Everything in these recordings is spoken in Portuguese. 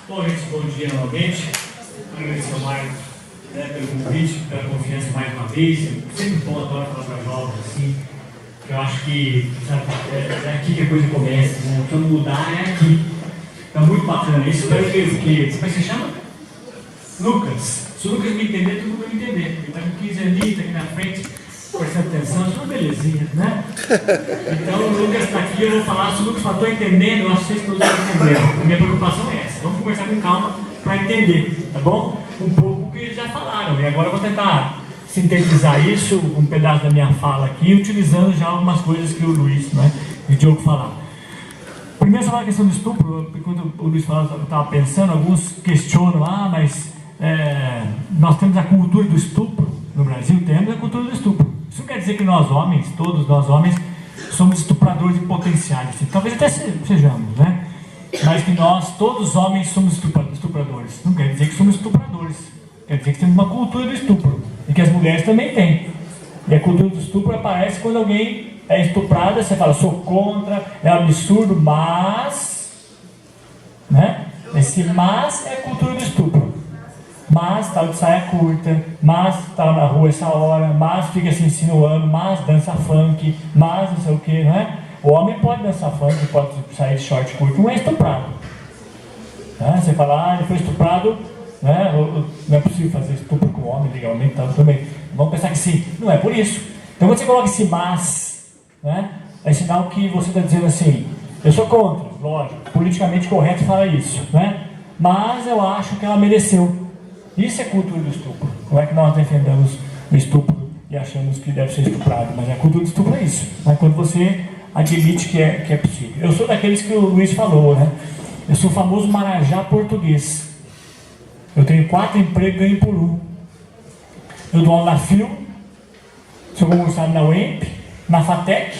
Bom, gente, bom dia novamente. Agradecer ao Mário, pelo convite, pela confiança mais uma vez. Sempre bom, adoro falar para jovens assim. Eu acho que é aqui que a coisa começa, né? Quando mudar é aqui. Então, muito bacana isso. Espero que. Como é que você chama? Lucas. Se o Lucas me entender, todo mundo vai me entender. Ele está com 15 anos, está aqui na frente, prestando atenção, isso é uma belezinha, né? Então, o Lucas está aqui, eu vou falar. Se o Lucas falou entendendo, eu acho que vocês todos estão entendendo. A minha preocupação é essa. Vamos conversar com calma para entender, tá bom? Um pouco o que eles já falaram. E agora eu vou tentar sintetizar isso, um pedaço da minha fala aqui, utilizando já algumas coisas que o Luiz, né, e o Diogo falaram. Primeiro, sobre a questão do estupro, quando o Luiz falava, eu estava pensando, alguns questionam, mas nós temos a cultura do estupro no Brasil, temos a cultura do estupro. Isso não quer dizer que nós homens, todos nós homens, somos estupradores em potenciais, assim. Talvez até sejamos, né? Mas que nós, todos os homens, somos estupradores. Não quer dizer que somos estupradores, quer dizer que temos uma cultura do estupro, e que as mulheres também têm. E a cultura do estupro aparece quando alguém é estuprada, você fala, sou contra, é um absurdo, mas, né? Esse mas é a cultura do estupro. Mas tal de saia curta, mas tal na rua essa hora, mas fica se insinuando, mas dança funk, mas não sei o que, não é? O homem pode dançar funk, pode sair de short curto, não é estuprado. Né? Você fala, ele foi estuprado, né? Não é possível fazer estupro com o homem legalmente, tal, também. Vamos pensar que sim, não é por isso. Então quando você coloca esse mas, né? É sinal que você está dizendo assim, eu sou contra, lógico, politicamente correto falar isso, né? Mas eu acho que ela mereceu. Isso é cultura do estupro. Não é que nós defendamos o estupro e achamos que deve ser estuprado, mas a cultura do estupro é isso. É quando você admite que é possível. Eu sou daqueles que o Luiz falou, né? Eu sou o famoso marajá português. Eu tenho 4 empregos e ganho por 1. Eu dou aula na FIO, sou concursado na UEMP, na FATEC,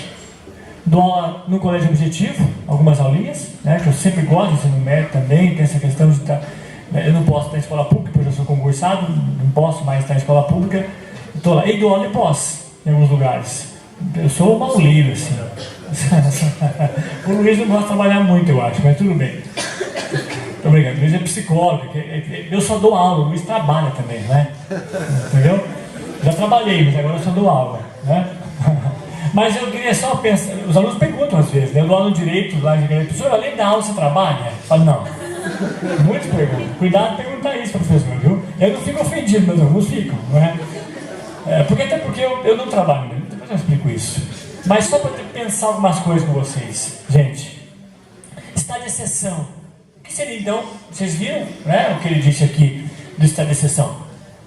dou aula no Colégio Objetivo, algumas aulinhas, né, que eu sempre gosto de ensino médio também, tem essa questão de estar... Eu não posso estar em escola pública, porque eu já sou concursado, não posso mais estar em escola pública, estou lá, e dou aula de pós, em alguns lugares. Eu sou um mauleiro, assim. O Luiz não gosta de trabalhar muito, eu acho, mas tudo bem. Tô brincando, o Luiz é psicólogo, eu só dou aula, o Luiz trabalha também, né? Entendeu? Já trabalhei, mas agora eu só dou aula, né? Mas eu queria só pensar, os alunos perguntam às vezes, né? Eu dou aula no direito, lá de direito, professor, além da aula você trabalha? Eu falo, não. Muitos perguntam, cuidado de perguntar isso para o professor, viu? Eu não fico ofendido, meus alunos ficam, não é? Até porque eu não trabalho, depois eu explico isso. Mas só para pensar algumas coisas com vocês, gente. Estado de exceção. O que seria então? Vocês viram, né, o que ele disse aqui do estado de exceção?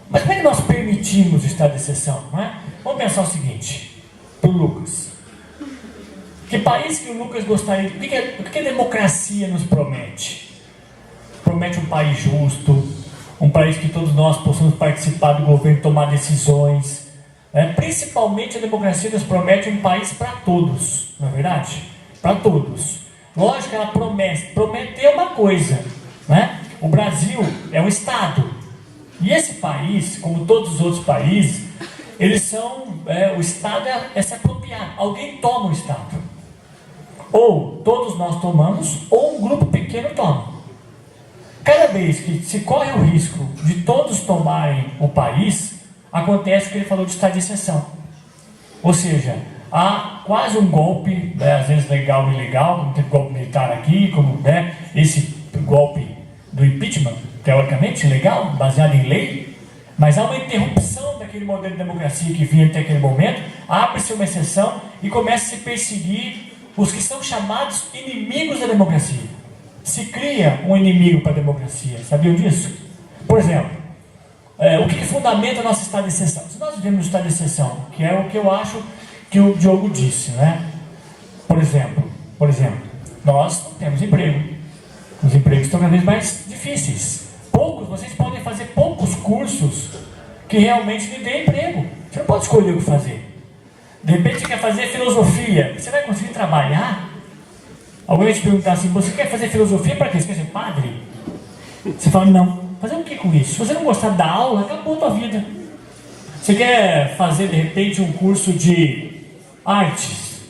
Mas como é que nós permitimos o estado de exceção? Não é? Vamos pensar o seguinte, para o Lucas. Que país que o Lucas gostaria de... O que a democracia nos promete? Promete um país justo, um país que todos nós possamos participar do governo e tomar decisões. Né? Principalmente a democracia nos promete um país para todos, não é verdade? Para todos. Lógico que ela promete uma coisa, né? O Brasil é um Estado. E esse país, como todos os outros países, eles são... o Estado é se apropriar. Alguém toma o Estado. Ou todos nós tomamos, ou um grupo pequeno toma. Cada vez que se corre o risco de todos tomarem o país, acontece o que ele falou de estado de exceção. Ou seja, há quase um golpe, né, às vezes legal e ilegal, como tem golpe militar aqui, como, né, esse golpe do impeachment, teoricamente legal, baseado em lei, mas há uma interrupção daquele modelo de democracia que vinha até aquele momento, abre-se uma exceção e começa a se perseguir os que são chamados inimigos da democracia. Se cria um inimigo para a democracia, sabiam disso? Por exemplo, o que fundamenta o nosso estado de exceção? Se nós vivemos no estado de exceção, que é o que eu acho que o Diogo disse, né? Por exemplo, nós não temos emprego. Os empregos estão cada vez mais difíceis. Vocês podem fazer poucos cursos que realmente lhe dêem emprego. Você não pode escolher o que fazer. De repente você quer fazer filosofia, você vai conseguir trabalhar? Alguém vai te perguntar assim, você quer fazer filosofia para quê? Você quer ser padre? Você fala, não. Fazer o que com isso? Se você não gostar da aula, acabou a tua vida. Você quer fazer, de repente, um curso de artes?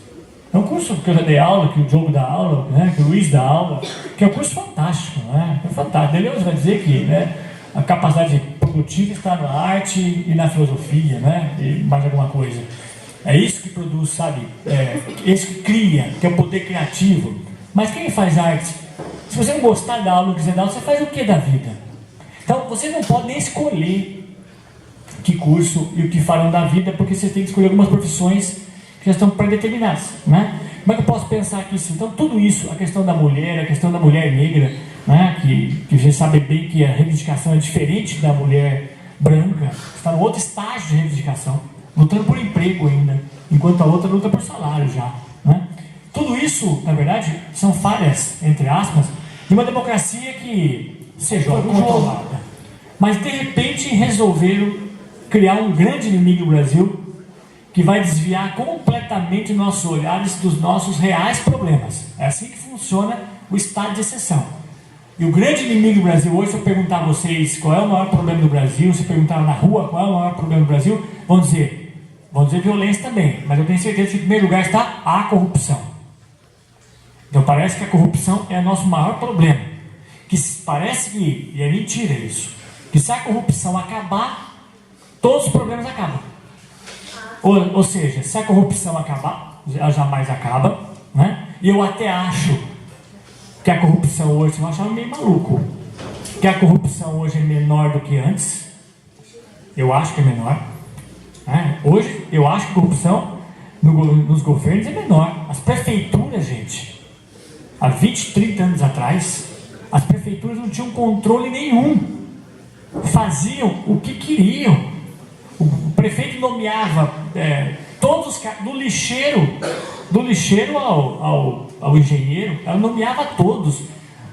É um curso que eu já dei aula, que o Diogo dá aula, né, que o Luiz dá aula, que é um curso fantástico, né? É fantástico. Deleuze vai dizer que, né, a capacidade produtiva está na arte e na filosofia, né? E mais alguma coisa. É isso que produz, sabe? Isso que cria, que é o poder criativo. Mas quem faz arte? Se você não gostar da aula, não quiser dar aula, você faz o que da vida? Então, você não pode nem escolher que curso e o que farão da vida, porque você tem que escolher algumas profissões que já estão predeterminadas, né? Como é que eu posso pensar aqui assim? Então, tudo isso, a questão da mulher negra, né? Que você sabe bem que a reivindicação é diferente da mulher branca, está no outro estágio de reivindicação, lutando por emprego ainda, enquanto a outra luta por salário já, né? Tudo isso, na verdade, são falhas, entre aspas, de uma democracia que seja controlada. Mas, de repente, resolveram criar um grande inimigo no Brasil, que vai desviar completamente nossos olhares dos nossos reais problemas. É assim que funciona o estado de exceção. E o grande inimigo do Brasil hoje, se eu perguntar a vocês qual é o maior problema do Brasil, se perguntar na rua qual é o maior problema do Brasil, vão dizer violência também, mas eu tenho certeza que em primeiro lugar está a corrupção. Então parece que a corrupção é o nosso maior problema. Que parece que, e é mentira isso, que se a corrupção acabar, todos os problemas acabam. Ou seja, se a corrupção acabar, ela jamais acaba, né? E eu até acho que a corrupção hoje, eu achava meio maluco, que a corrupção hoje é menor do que antes. Eu acho que é menor, né? Hoje eu acho que a corrupção nos governos é menor. As prefeituras, gente, há 20, 30 anos atrás, as prefeituras não tinham controle nenhum, faziam o que queriam. O prefeito nomeava todos os caras, do lixeiro ao engenheiro, ela nomeava todos.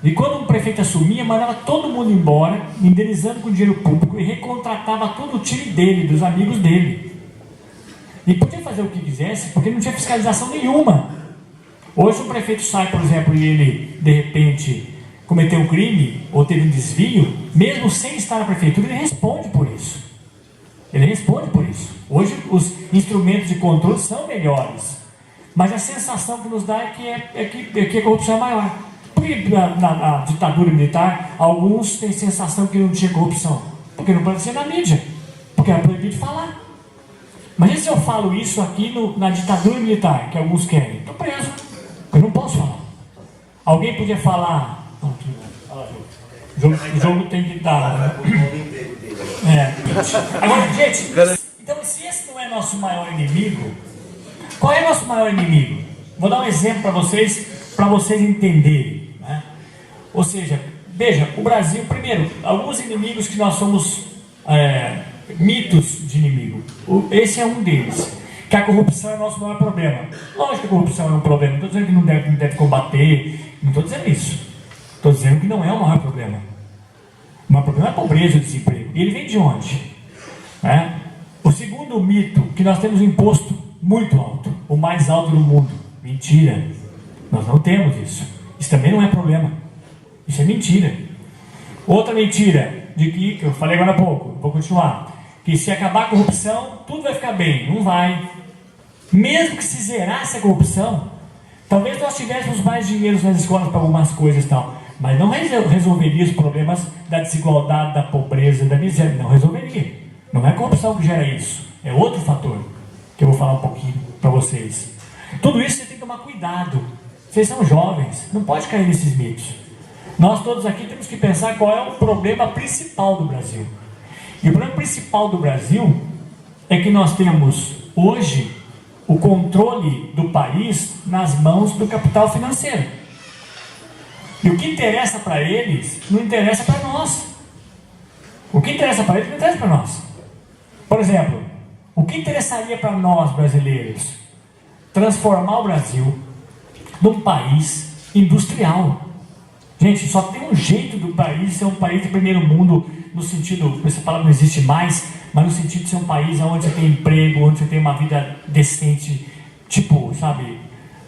E quando um prefeito assumia, mandava todo mundo embora, indenizando com dinheiro público, e recontratava todo o time dele, dos amigos dele. E podia fazer o que quisesse, porque não tinha fiscalização nenhuma. Hoje um prefeito sai, por exemplo, e ele, de repente, cometeu um crime, ou teve um desvio, mesmo sem estar na prefeitura, ele responde por isso. Ele responde por isso. Hoje os instrumentos de controle são melhores, mas a sensação que nos dá é que a corrupção é maior. Porque na ditadura militar, alguns têm sensação que não tinha corrupção, porque não pode ser na mídia, porque era proibido de falar. Mas e se eu falo isso aqui na ditadura militar, que alguns querem? Estou preso, eu não posso falar. Alguém podia falar... O jogo tem que dar... Agora, gente, então se esse não é nosso maior inimigo, qual é nosso maior inimigo? Vou dar um exemplo para vocês entenderem, né? Ou seja, veja, o Brasil, primeiro, alguns inimigos que nós somos mitos de inimigo. Esse é um deles, que a corrupção é o nosso maior problema. Lógico que a corrupção é um problema, não estou dizendo que não deve combater, não estou dizendo isso. Estou dizendo que não é o maior problema. O maior problema é a pobreza e o desemprego. E ele vem de onde? O segundo mito, que nós temos um imposto muito alto, o mais alto do mundo. Mentira. Nós não temos isso. Isso também não é problema. Isso é mentira. Outra mentira, que eu falei agora há pouco, vou continuar, que se acabar a corrupção, tudo vai ficar bem. Não vai. Mesmo que se zerasse a corrupção, talvez nós tivéssemos mais dinheiro nas escolas para algumas coisas e tal, mas não resolveria os problemas da desigualdade, da pobreza, da miséria. Não resolveria. Não é a corrupção que gera isso. É outro fator que eu vou falar um pouquinho para vocês. Tudo isso você tem que tomar cuidado. Vocês são jovens, não pode cair nesses mitos. Nós todos aqui temos que pensar qual é o problema principal do Brasil. E o problema principal do Brasil é que nós temos hoje o controle do país nas mãos do capital financeiro. E o que interessa para eles, não interessa para nós. O que interessa para eles, não interessa para nós. Por exemplo, o que interessaria para nós, brasileiros? Transformar o Brasil num país industrial. Gente, só tem um jeito do país ser um país de primeiro mundo, no sentido, essa palavra não existe mais, mas no sentido de ser um país onde você tem emprego, onde você tem uma vida decente, tipo, sabe,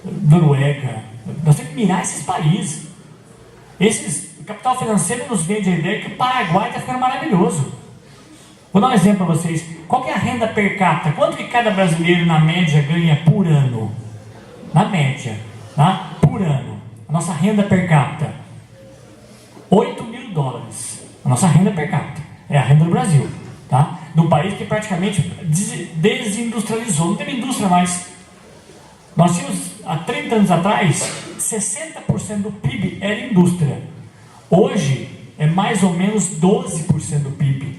Noruega. Nós temos que mirar esses países. O capital financeiro nos vende a ideia que o Paraguai está ficando maravilhoso. Vou dar um exemplo para vocês. Qual que é a renda per capita? Quanto que cada brasileiro, na média, ganha por ano? na média, tá? Por ano, a nossa renda per capita, $8.000. A nossa renda per capita é a renda do Brasil, tá? Num país que praticamente desindustrializou, não tem indústria mais. Nós tínhamos, há 30 anos atrás, 60% do PIB era indústria. Hoje, é mais ou menos 12% do PIB.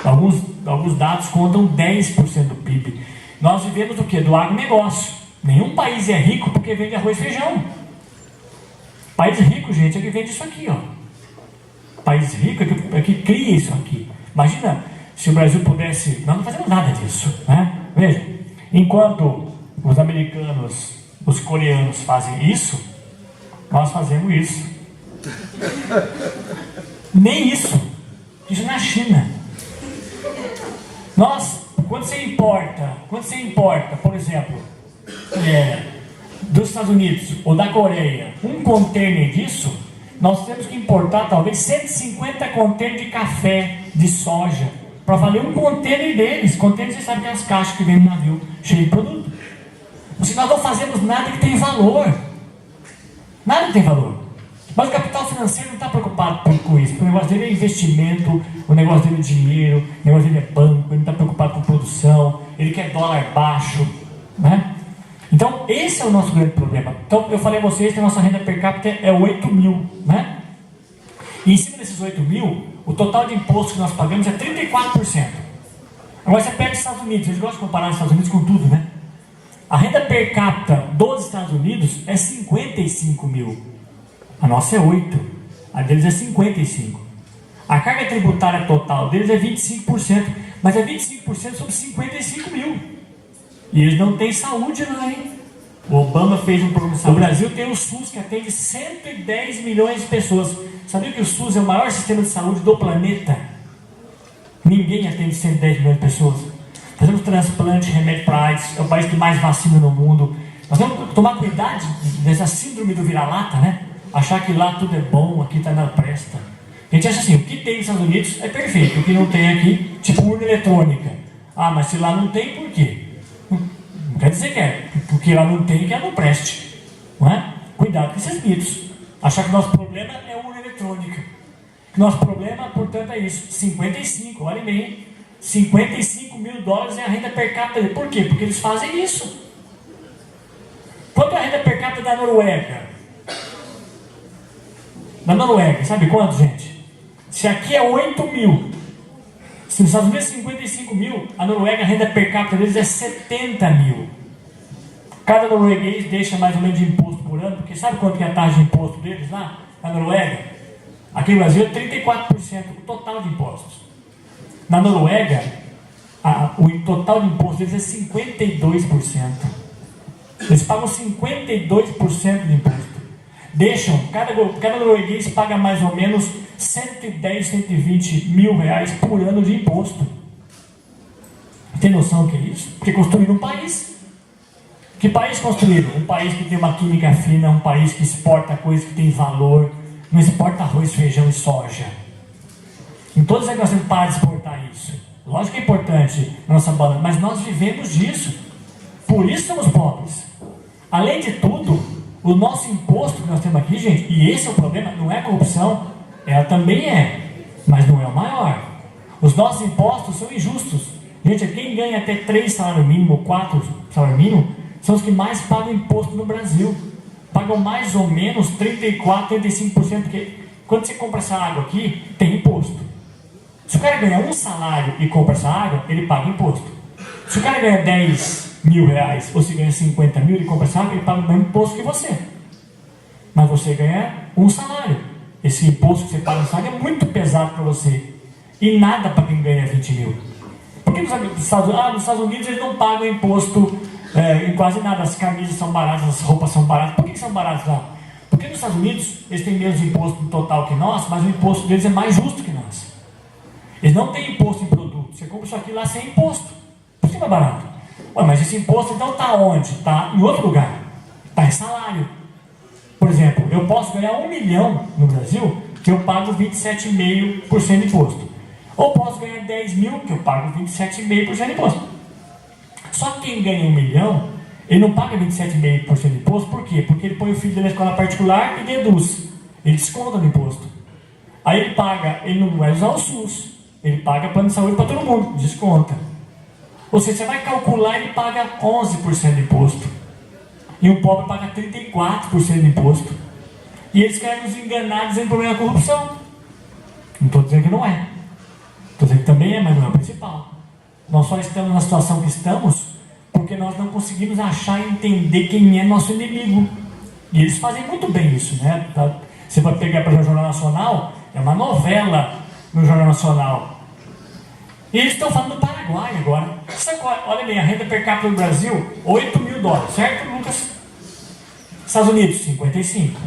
Alguns dados contam 10% do PIB. Nós vivemos do quê? Do agronegócio. Nenhum país é rico porque vende arroz e feijão. País rico, gente, é que vende isso aqui, ó. País rico é que cria isso aqui. Imagina se o Brasil pudesse... Nós não fazemos nada disso, né? Veja, enquanto os americanos, os coreanos fazem isso, nós fazemos isso. Nem isso. Isso na China. Nós, quando você importa, por exemplo, dos Estados Unidos ou da Coreia, um container disso, nós temos que importar talvez 150 containers de café, de soja, para valer um container deles. Container, vocês sabem que é as caixas que vem no navio, cheio de produto. Se nós não fazemos nada que tem valor, nada que tem valor. Mas o capital financeiro não está preocupado com isso, porque o negócio dele é investimento, o negócio dele é dinheiro, o negócio dele é banco, ele não está preocupado com produção, ele quer dólar baixo, né? Então, esse é o nosso grande problema. Então, eu falei a vocês que a nossa renda per capita é 8 mil, né? E em cima desses 8 mil, o total de imposto que nós pagamos é 34%. Agora você pega os Estados Unidos, eles gostam de comparar os Estados Unidos com tudo, né? A renda per capita dos Estados Unidos é 55 mil. A nossa é 8, a deles é 55. A carga tributária total deles é 25%, mas é 25% sobre 55 mil. E eles não têm saúde lá, hein? O Obama fez um programa de saúde. O Brasil tem o SUS que atende 110 milhões de pessoas. Sabia que o SUS é o maior sistema de saúde do planeta? Ninguém atende 110 milhões de pessoas. Fazemos transplante, remédio para AIDS, é o país que mais vacina no mundo. Nós temos que tomar cuidado dessa síndrome do vira-lata, né? Achar que lá tudo é bom, aqui tá na presta. A gente acha assim, o que tem nos Estados Unidos é perfeito, o que não tem aqui, tipo urna eletrônica. Ah, mas se lá não tem, por quê? Não quer dizer que é, porque lá não tem, que ela não preste. Não é? Cuidado com esses mitos. Achar que o nosso problema é urna eletrônica. Nosso problema, portanto, é isso. 55, olha bem, $55 mil é a renda per capita. Por quê? Porque eles fazem isso. Quanto é a renda per capita da Noruega? Na Noruega, sabe quanto, gente? Se aqui é 8 mil, se nos Estados Unidos é 55 mil, a Noruega, a renda per capita deles é 70 mil. Cada norueguês deixa mais ou menos de imposto por ano, porque sabe quanto que é a taxa de imposto deles lá, na Noruega? Aqui no Brasil é 34% o total de impostos. Na Noruega, o total de imposto deles é 52%. Eles pagam 52% de imposto. Deixam, cada norueguês paga mais ou menos 110, 120 mil reais por ano de imposto. Tem noção do que é isso? Porque construíram um país. Que país construíram? Um país que tem uma química fina, um país que exporta coisas que tem valor, não exporta arroz, feijão e soja. Em todos nós temos que parar de exportar isso. Lógico que é importante na nossa balança, mas nós vivemos disso. Por isso somos pobres. Além de tudo, o nosso imposto que nós temos aqui, gente, e esse é o problema, não é corrupção, ela também é, mas não é o maior. Os nossos impostos são injustos. Gente, quem ganha até 3 salários mínimos, 4 salários mínimos, são os que mais pagam imposto no Brasil. Pagam mais ou menos 34, 35%, porque quando você compra essa água aqui, tem imposto. Se o cara ganha um salário e compra essa água, ele paga imposto. Se o cara ganha 10 mil reais, ou se ganha 50 mil e compra essa água, ele paga o mesmo imposto que você. Mas você ganha um salário. Esse imposto que você paga nessa água é muito pesado para você. E nada para quem ganha 20 mil. Porque nos Estados Unidos eles não pagam imposto em quase nada. As camisas são baratas, as roupas são baratas. Por que são baratas lá? Porque nos Estados Unidos eles têm menos imposto no total que nós, mas o imposto deles é mais justo que nós. Eles não têm imposto em produto. Você compra isso aqui lá sem imposto. Por que é mais barato? Ué, mas esse imposto então está onde? Está em outro lugar. Está em salário. Por exemplo, eu posso ganhar 1 milhão no Brasil, que eu pago 27,5% de imposto. Ou posso ganhar 10 mil, que eu pago 27,5% de imposto. Só que quem ganha 1 milhão, Ele não paga 27,5% de imposto, por quê? Porque ele põe o filho dele na escola particular e deduz. Ele desconta no imposto. Aí ele paga, ele não vai usar o SUS, ele paga plano de saúde para todo mundo, desconta. Ou seja, você vai calcular, ele paga 11% de imposto. E o pobre paga 34% de imposto. E eles querem nos enganar dizendo que o problema é a corrupção. Não estou dizendo que não é. Estou dizendo que também é, mas não é o principal. Nós só estamos na situação que estamos porque nós não conseguimos achar e entender quem é nosso inimigo. E eles fazem muito bem isso, né? Você vai pegar, por exemplo, o Jornal Nacional, é uma novela no Jornal Nacional. E eles estão falando do Paraguai agora. Olha bem, a renda per capita do Brasil, $8.000, certo, Lucas? Estados Unidos, 55.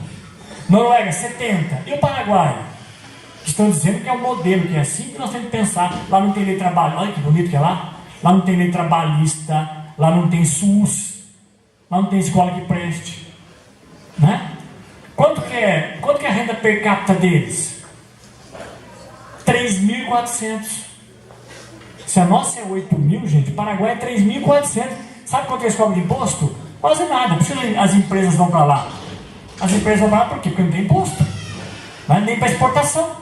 Noruega, 70. E o Paraguai? Estão dizendo que é um modelo, que é assim que nós temos que pensar. Lá não tem lei trabalhista, olha que bonito que é lá. Lá não tem lei trabalhista, lá não tem SUS, lá não tem escola que preste. Né? Quanto que é a renda per capita deles? 3.400. Se a nossa é 8.000, gente, o Paraguai é 3.400. Sabe quanto eles cobram de imposto? Quase nada. Por isso as empresas vão para lá. As empresas vão para lá por quê? Porque não tem imposto. Mas nem para exportação.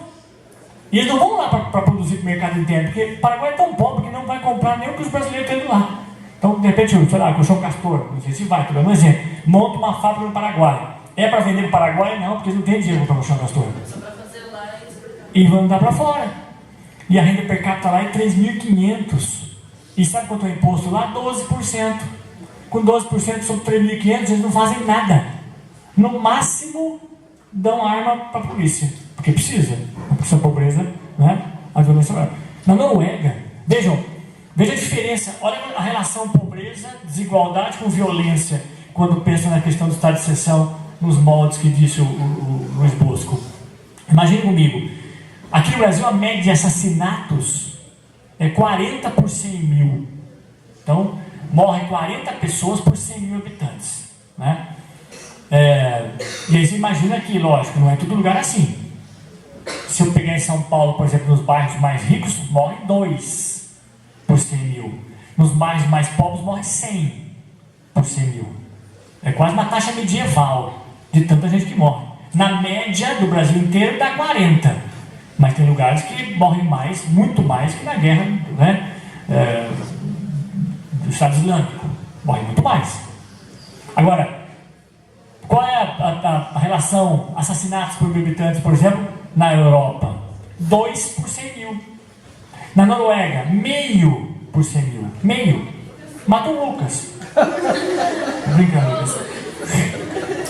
E eles não vão lá para produzir para o mercado interno, porque o Paraguai é tão pobre que não vai comprar nem o que os brasileiros têm lá. Então, de repente, sei lá, Colchão Castor, não sei se vai, estou dando um exemplo, monta uma fábrica no Paraguai. É para vender para o Paraguai? Não, porque eles não têm dinheiro para Colchão Castor. Só para fazer lá e vão mandar para fora. E a renda per capita lá é 3.500. E sabe quanto é o imposto lá? 12%. Com 12% sobre 3.500, eles não fazem nada. No máximo, dão arma para a polícia. Porque precisa. A pobreza, né? A violência maior. Na Noruega, veja a diferença. Olha a relação pobreza, desigualdade com violência, quando pensa na questão do estado de exceção, nos moldes que disse o Luiz Bosco. Imagine comigo. Aqui no Brasil, a média de assassinatos é 40 por 100 mil. Então, morrem 40 pessoas por 100 mil habitantes. Né? E aí você imagina que, lógico, não é todo lugar assim. Se eu pegar em São Paulo, por exemplo, nos bairros mais ricos, morrem 2 por 100 mil. Nos bairros mais pobres, morrem 100 por 100 mil. É quase uma taxa medieval de tanta gente que morre. Na média do Brasil inteiro dá 40. Mas tem lugares que morrem mais, muito mais que na guerra, né, do Estado Islâmico. Morrem muito mais. Agora, qual é a relação assassinatos por mil habitantes, por exemplo, na Europa? 2 por 100 mil. Na Noruega, meio por 100 mil. Meio. Mata o Lucas. Tô brincando, Lucas.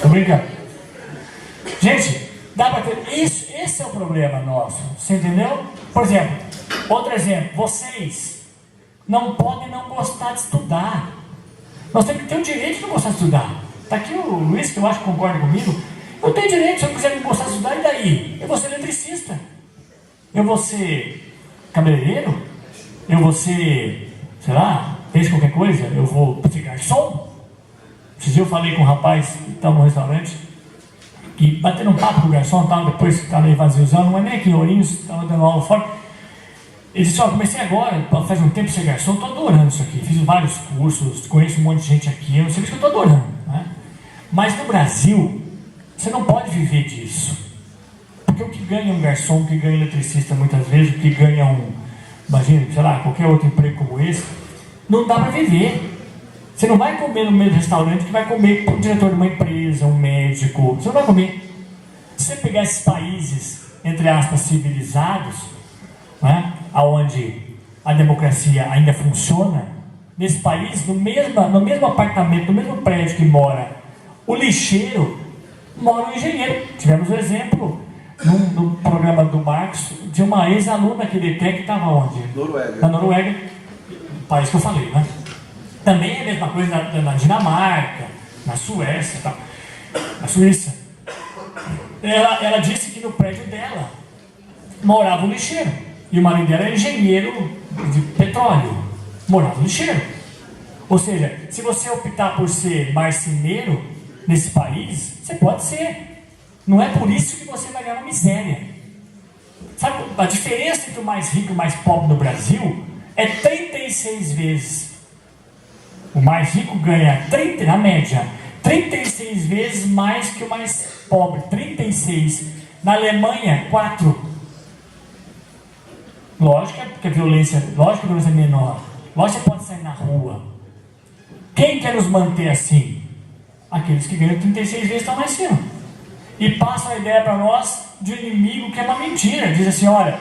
Tô brincando. Gente, dá para ter. Esse é o problema nosso. Você entendeu? Por exemplo, outro exemplo. Vocês não podem não gostar de estudar. Nós temos que ter o direito de não gostar de estudar. Está aqui o Luiz, que eu acho que concorda comigo. Eu tenho direito, se eu quiser me gostar de estudar, e daí? Eu vou ser eletricista. Eu vou ser cabeleireiro. Eu vou ser, sei lá, fez qualquer coisa. Eu vou ser garçom. Esses dias eu falei com um rapaz que estava no restaurante, que batendo um papo com o garçom, tal, depois que estava meio vaziozão, não é nem aqui em Ourinhos, estava dando aula fora. Ele disse: ó, comecei agora, faz um tempo ser garçom, estou adorando isso aqui. Fiz vários cursos, conheço um monte de gente aqui, eu não sei o que eu estou adorando. Né? Mas no Brasil, você não pode viver disso. Porque o que ganha um garçom, o que ganha um eletricista muitas vezes, o que ganha imagina, sei lá, qualquer outro emprego como esse, não dá para viver. Você não vai comer no meio do restaurante que vai comer com o diretor de uma empresa, um médico. Você não vai comer. Se você pegar esses países, entre aspas, civilizados, né, onde a democracia ainda funciona, nesse país, no mesmo apartamento, no mesmo prédio que mora o lixeiro, mora o engenheiro. Tivemos um exemplo no programa do Marcos de uma ex-aluna que ele tem que estava onde? Noruega. Na Noruega, o país que eu falei, né? Também é a mesma coisa na Dinamarca, na Suécia, tá? Na Suíça. Ela disse que no prédio dela morava um lixeiro. E o marido dela era engenheiro de petróleo. Morava um lixeiro. Ou seja, se você optar por ser marceneiro nesse país, você pode ser. Não é por isso que você vai ganhar uma miséria. Sabe, a diferença entre o mais rico e o mais pobre no Brasil é 36 vezes. O mais rico ganha, na média, 36 vezes mais que o mais pobre. 36. Na Alemanha, 4. Lógico que a violência é menor. Lógico que pode sair na rua. Quem quer nos manter assim? Aqueles que ganham 36 vezes estão lá em cima. E passam a ideia para nós de um inimigo que é uma mentira. Diz assim, olha,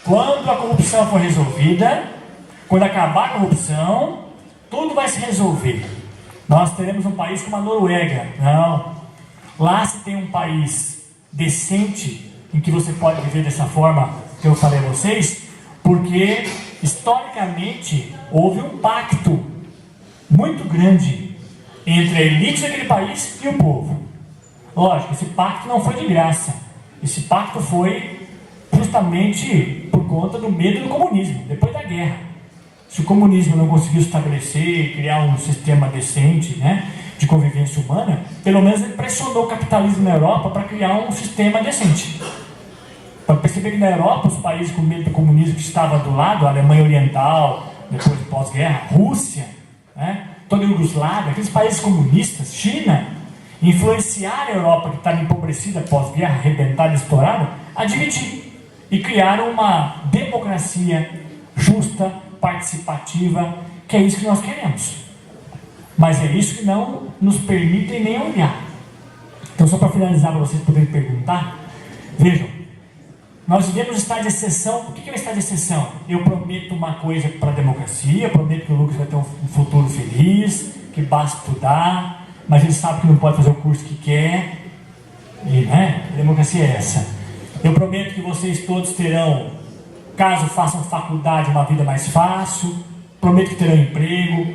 quando a corrupção for resolvida, quando acabar a corrupção, tudo vai se resolver. Nós teremos um país como a Noruega. Não. Lá se tem um país decente, em que você pode viver dessa forma que eu falei a vocês, porque historicamente houve um pacto muito grande entre a elite daquele país e o povo. Lógico, esse pacto não foi de graça. Esse pacto foi justamente por conta do medo do comunismo, depois da guerra. Se o comunismo não conseguiu estabelecer, criar um sistema decente, né, de convivência humana, pelo menos ele pressionou o capitalismo na Europa para criar um sistema decente. Para perceber que na Europa, os países com medo do comunismo que estava do lado, a Alemanha Oriental, depois pós-guerra, Rússia, né, toda a Iugoslávia, aqueles países comunistas, China, influenciaram a Europa que estava empobrecida pós-guerra, arrebentada, estourada, a dividir e criaram uma democracia justa, participativa, que é isso que nós queremos. Mas é isso que não nos permitem nem olhar. Então, só para finalizar, para vocês poderem perguntar, vejam, nós devemos estar de exceção. O que é um estado de exceção? Eu prometo uma coisa para a democracia, eu prometo que o Lucas vai ter um futuro feliz, que basta estudar, mas ele sabe que não pode fazer o curso que quer, e, né, a democracia é essa. Eu prometo que vocês todos terão, caso façam faculdade, uma vida mais fácil, prometo que terão emprego,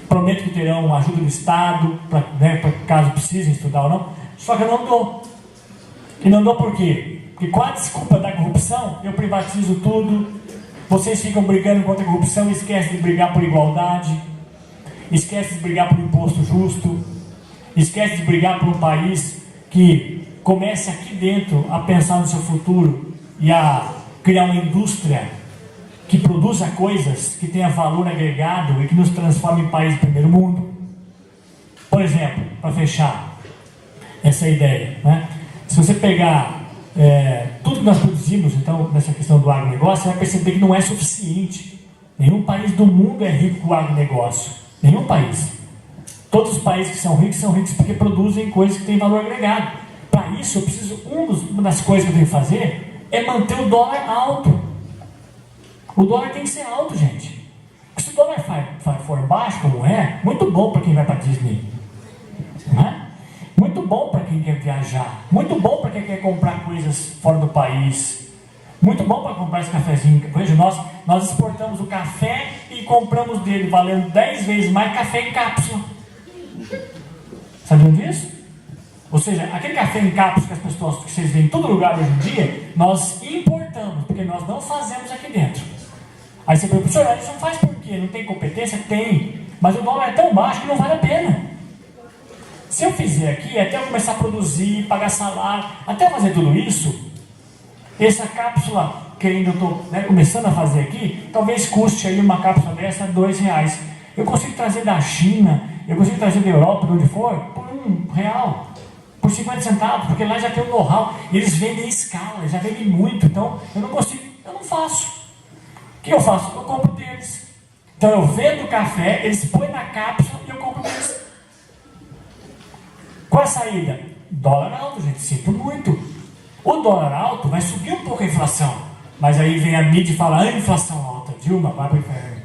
prometo que terão ajuda do Estado, pra caso precisem estudar ou não, só que eu não dou. E não dou por quê? Porque com a desculpa da corrupção, eu privatizo tudo, vocês ficam brigando contra a corrupção e esquecem de brigar por igualdade, esquecem de brigar por imposto justo, esquecem de brigar por um país que comece aqui dentro a pensar no seu futuro e a criar uma indústria que produza coisas que tenha valor agregado e que nos transforme em país de primeiro mundo. Por exemplo, para fechar essa ideia, né? Se você pegar tudo que nós produzimos, então, nessa questão do agronegócio, você vai perceber que não é suficiente. Nenhum país do mundo é rico com o agronegócio. Nenhum país. Todos os países que são ricos porque produzem coisas que têm valor agregado. Para isso, eu preciso, uma das coisas que eu tenho que fazer é manter o dólar alto. O dólar tem que ser alto, gente. Se o dólar for baixo, como é, muito bom para quem vai para Disney. Não é? Muito bom para quem quer viajar. Muito bom para quem quer comprar coisas fora do país. Muito bom para comprar esse cafezinho. Veja, nós exportamos o café e compramos dele, valendo 10 vezes mais café em cápsula. Sabiam disso? Ou seja, aquele café em cápsula que as pessoas que vocês veem em todo lugar hoje em dia, nós importamos, porque nós não fazemos aqui dentro. Aí você pergunta, senhor, isso não faz por quê? Não tem competência? Tem. Mas o dólar é tão baixo que não vale a pena. Se eu fizer aqui, até eu começar a produzir, pagar salário, até fazer tudo isso, essa cápsula que ainda eu estou começando a fazer aqui, talvez custe aí uma cápsula dessa R$2. Eu consigo trazer da China, eu consigo trazer da Europa, de onde for, por R$1, por 50 centavos, porque lá já tem um know-how, e eles vendem em escala, já vendem muito, então eu não consigo, eu não faço. O que eu faço? Eu compro deles. Então eu vendo o café, eles põem na cápsula e eu compro deles. Qual a saída? Dólar alto, gente, sinto muito. O dólar alto vai subir um pouco a inflação, mas aí vem a mídia e fala, inflação alta, Dilma, vai para o inferno.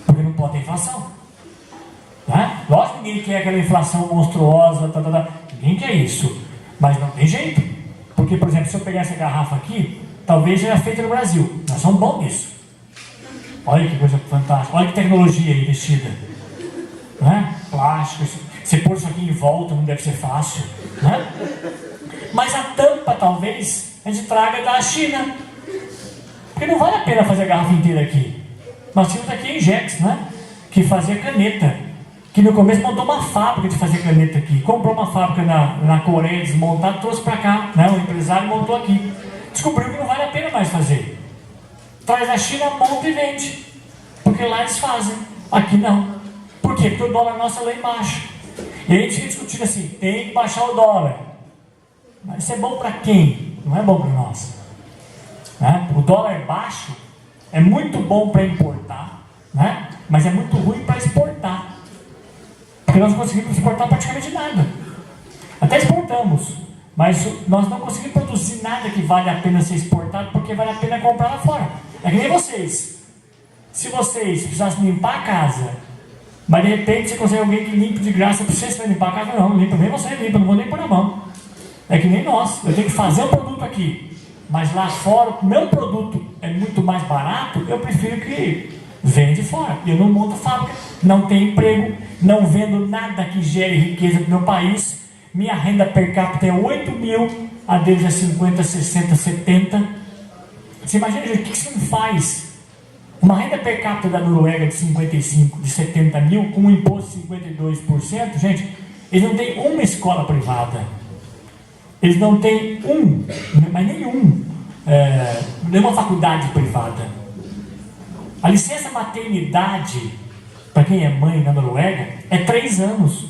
Porque não pode ter inflação. Né? Lógico que ninguém quer aquela inflação monstruosa, ninguém quer isso, mas não tem jeito. Porque, por exemplo, se eu pegar essa garrafa aqui, talvez seja feita no Brasil. Nós somos bons nisso. Olha que coisa fantástica, olha que tecnologia investida. Né? Plástico, você pôr isso aqui em volta não deve ser fácil. Né? Mas a tampa, talvez, a gente traga da China. Porque não vale a pena fazer a garrafa inteira aqui. Nós tínhamos aqui a Injex, né? Que fazia caneta. Que no começo montou uma fábrica de fazer caneta aqui. Comprou uma fábrica na Coreia desmontada, trouxe para cá. Né? O empresário montou aqui. Descobriu que não vale a pena mais fazer. Traz a China, monta e vende. Porque lá eles fazem. Aqui não. Por Por quê? Porque o dólar nosso é lá embaixo. E a gente fica discutindo assim, tem que baixar o dólar. Mas isso é bom para quem? Não é bom para nós. Né? O dólar baixo é muito bom para importar, né? Mas é muito ruim para exportar. Porque nós não conseguimos exportar praticamente nada. Até exportamos, mas nós não conseguimos produzir nada que vale a pena ser exportado, porque vale a pena comprar lá fora. É que nem vocês. Se vocês precisassem limpar a casa, mas de repente você consegue alguém que limpe de graça para você, vai limpar a casa? Não limpa, nem você limpa, não vou nem pôr na mão. É que nem nós, eu tenho que fazer um produto aqui, mas lá fora o meu produto é muito mais barato, eu prefiro que vende fora. Eu não monto fábrica, não tenho emprego, não vendo nada que gere riqueza para o meu país. Minha renda per capita é 8 mil, a deles é 50, 60, 70. Você imagina, gente, o que isso não faz? Uma renda per capita da Noruega de 55, de 70 mil, com um imposto de 52%, gente, eles não têm uma escola privada. Eles não têm nenhuma faculdade privada. A licença maternidade, para quem é mãe na Noruega, é 3 anos.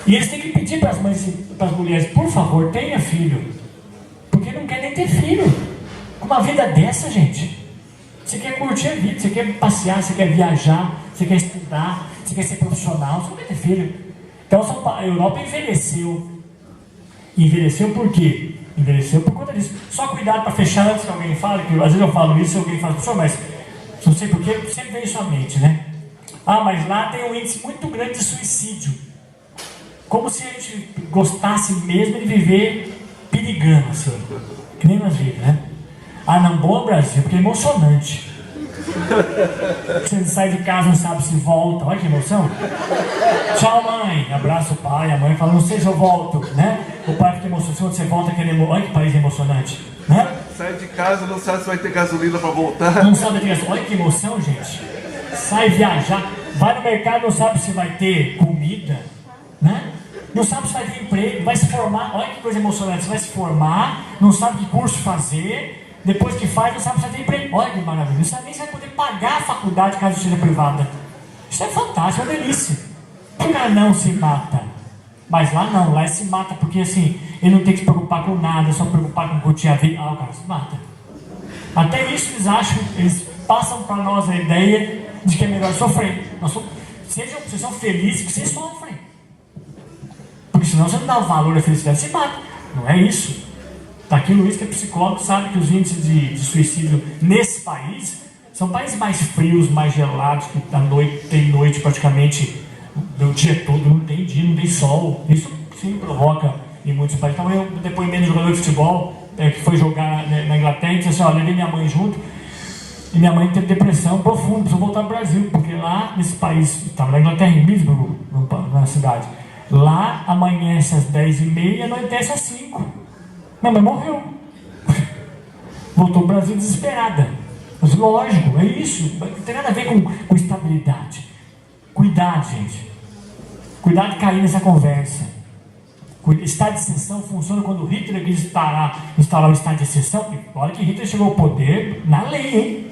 E eles têm que pedir para as mães, para as mulheres, por favor, tenha filho. Porque não quer nem ter filho. Com uma vida dessa, gente. Você quer curtir a vida, você quer passear, você quer viajar, você quer estudar, você quer ser profissional, você não quer ter filho. Então a Europa envelheceu. Envelheceu por quê? Envelheceu por conta disso. Só cuidado para fechar antes que alguém fale, que às vezes eu falo isso e alguém fala, professor, mas não sei porquê, sempre vem isso à mente, né? Ah, mas lá tem um índice muito grande de suicídio. Como se a gente gostasse mesmo de viver perigando, assim. Que nem nós vivemos, né? Ah, não, bom Brasil, porque é emocionante. Você sai de casa, não sabe se volta. Olha que emoção. Tchau, mãe. Abraça o pai, a mãe fala, não sei se eu volto, né? O pai fica emocionado, quando você volta querendo. Olha que país emocionante, né? Sai de casa, não sabe se vai ter gasolina para voltar. Não sabe ter gasolina. Olha que emoção, gente. Sai viajar, vai no mercado, não sabe se vai ter comida, né? Não sabe se vai ter emprego, vai se formar. Olha que coisa emocionante. Você vai se formar, não sabe que curso fazer. Depois que faz, não sabe se vai ter emprego. Olha que maravilha. Não sabe nem se vai poder pagar a faculdade caso seja privada. Isso é fantástico, é uma delícia. Por que não se mata? Mas lá não, lá se mata porque assim, ele não tem que se preocupar com nada, só se preocupar com curtir a vida. Ah, o cara se mata. Até isso eles acham, eles passam para nós a ideia de que é melhor sofrer. Vocês são felizes que vocês sofrem. Porque senão você não dá valor à felicidade, você mata. Não é isso. Tá aqui o Luiz, que é psicólogo, sabe que os índices de suicídio nesse país são países mais frios, mais gelados, que tem noite praticamente o dia todo, não tem dia, não tem sol. Isso sim provoca em muitos países. Então eu, depoimento de jogador de futebol, que foi jogar na Inglaterra, e disse assim, ó, levei minha mãe junto, e minha mãe teve depressão profunda, precisou voltar para o Brasil, porque lá nesse país, estava na Inglaterra, em Middlesbrough, na cidade, lá amanhece às 10h30 e anoitece às 5h. Minha mãe morreu. Voltou ao Brasil desesperada. Mas lógico, é isso. Não tem nada a ver com estabilidade. Cuidado, gente. Cuidado de cair nessa conversa. Estado de exceção funciona quando Hitler quis instalar o estado de exceção. E olha que Hitler chegou ao poder na lei, hein?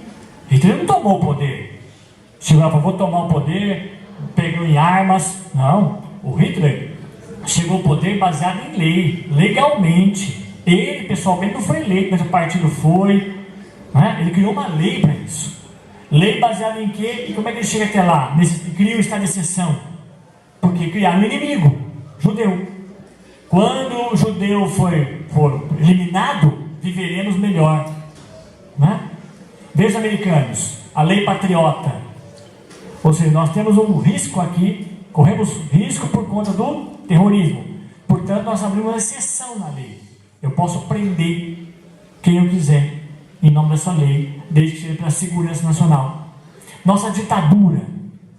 Hitler não tomou o poder. Chegou lá, vou tomar o poder, pegou em armas. Não. O Hitler chegou ao poder baseado em lei, legalmente. Ele, pessoalmente, não foi eleito, mas o partido foi. Né? Ele criou uma lei para isso. Lei baseada em quê? E como é que ele chega até lá? Cria o estado de exceção. Porque criaram um inimigo, judeu. Quando o judeu for eliminado, viveremos melhor. Né? Veja, americanos, a lei patriota. Ou seja, nós temos um risco aqui, corremos risco por conta do terrorismo. Portanto, nós abrimos uma exceção na lei. Eu posso prender quem eu quiser, em nome dessa lei, desde que seja pela segurança nacional. Nossa ditadura.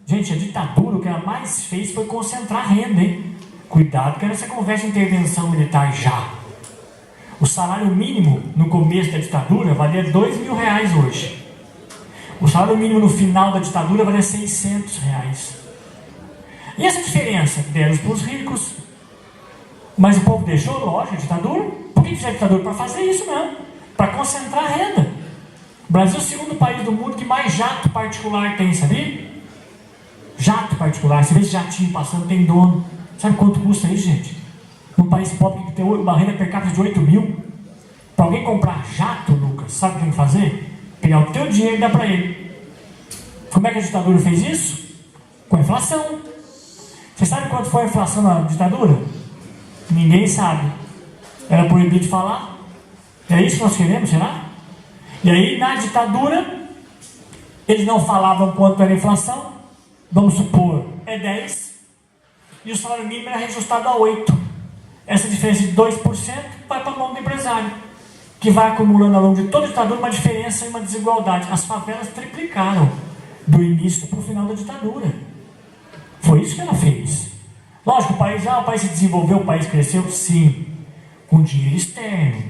Gente, a ditadura, o que ela mais fez foi concentrar renda, hein? Cuidado que essa conversa de intervenção militar já. O salário mínimo no começo da ditadura valia R$2.000 hoje. O salário mínimo no final da ditadura valia R$600. E essa diferença? Deram para os ricos. Mas o povo deixou, lógico, a ditadura. Por que fizeram ditadura? Para fazer isso mesmo. Para concentrar a renda. O Brasil é o segundo país do mundo que mais jato particular tem, sabia? Jato particular, você vê esse jatinho passando, tem dono. Sabe quanto custa isso, gente? Num país pobre que tem uma renda per capita de 8 mil, para alguém comprar jato, Lucas, sabe o que tem que fazer? Pegar o teu dinheiro e dar para ele. Como é que a ditadura fez isso? Com a inflação. Você sabe quanto foi a inflação na ditadura? Ninguém sabe. Era proibido de falar? É isso que nós queremos, será? E aí, na ditadura, eles não falavam quanto era a inflação. Vamos supor, é 10. E o salário mínimo era reajustado a 8. Essa diferença de 2% vai para a mão do empresário, que vai acumulando ao longo de toda a ditadura uma diferença e uma desigualdade. As favelas triplicaram do início para o final da ditadura. Foi isso que ela fez. Lógico, o país se desenvolveu, o país cresceu, sim, com dinheiro externo.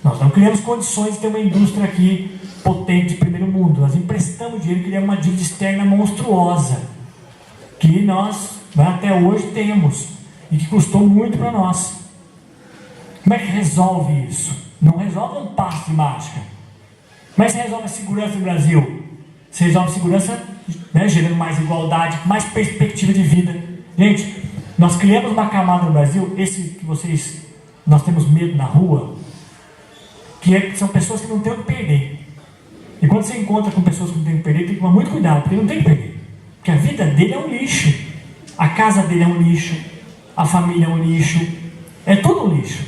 Nós não criamos condições de ter uma indústria aqui potente de primeiro mundo. Nós emprestamos dinheiro e criamos uma dívida externa monstruosa, que nós até hoje temos e que custou muito para nós. Como é que resolve isso? Não resolve um passo de mágica. Como é que você resolve a segurança do Brasil? Você resolve a segurança, gerando mais igualdade, mais perspectiva de vida. Gente, nós criamos uma camada no Brasil, nós temos medo na rua, são pessoas que não têm o que perder. E quando você encontra com pessoas que não têm o que perder, tem que tomar muito cuidado, porque não tem o que perder. Porque a vida dele é um lixo, a casa dele é um lixo, a família é um lixo, é tudo um lixo.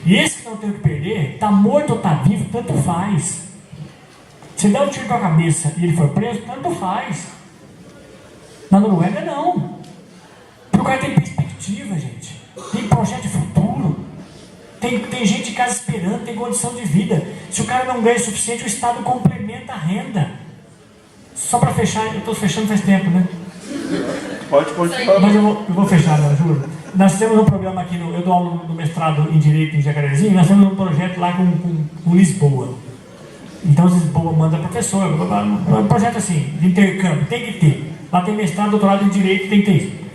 E esse que não tem o que perder, está morto ou está vivo, tanto faz. Se der um tiro com a cabeça e ele for preso, tanto faz. Na Noruega não. Porque o cara tem perspectiva, gente. Tem projeto de futuro. Tem gente de casa esperando, tem condição de vida. Se o cara não ganha o suficiente, o Estado complementa a renda. Só para fechar, eu estou fechando faz tempo, né? Pode continuar. Mas eu vou fechar, não, juro. Nós temos um programa aqui, eu dou aula no mestrado em Direito em Jacarezinho, nós temos um projeto lá com Lisboa. Então Lisboa manda professor, um projeto assim, de intercâmbio, tem que ter. Lá tem mestrado, doutorado em Direito, tem que ter isso.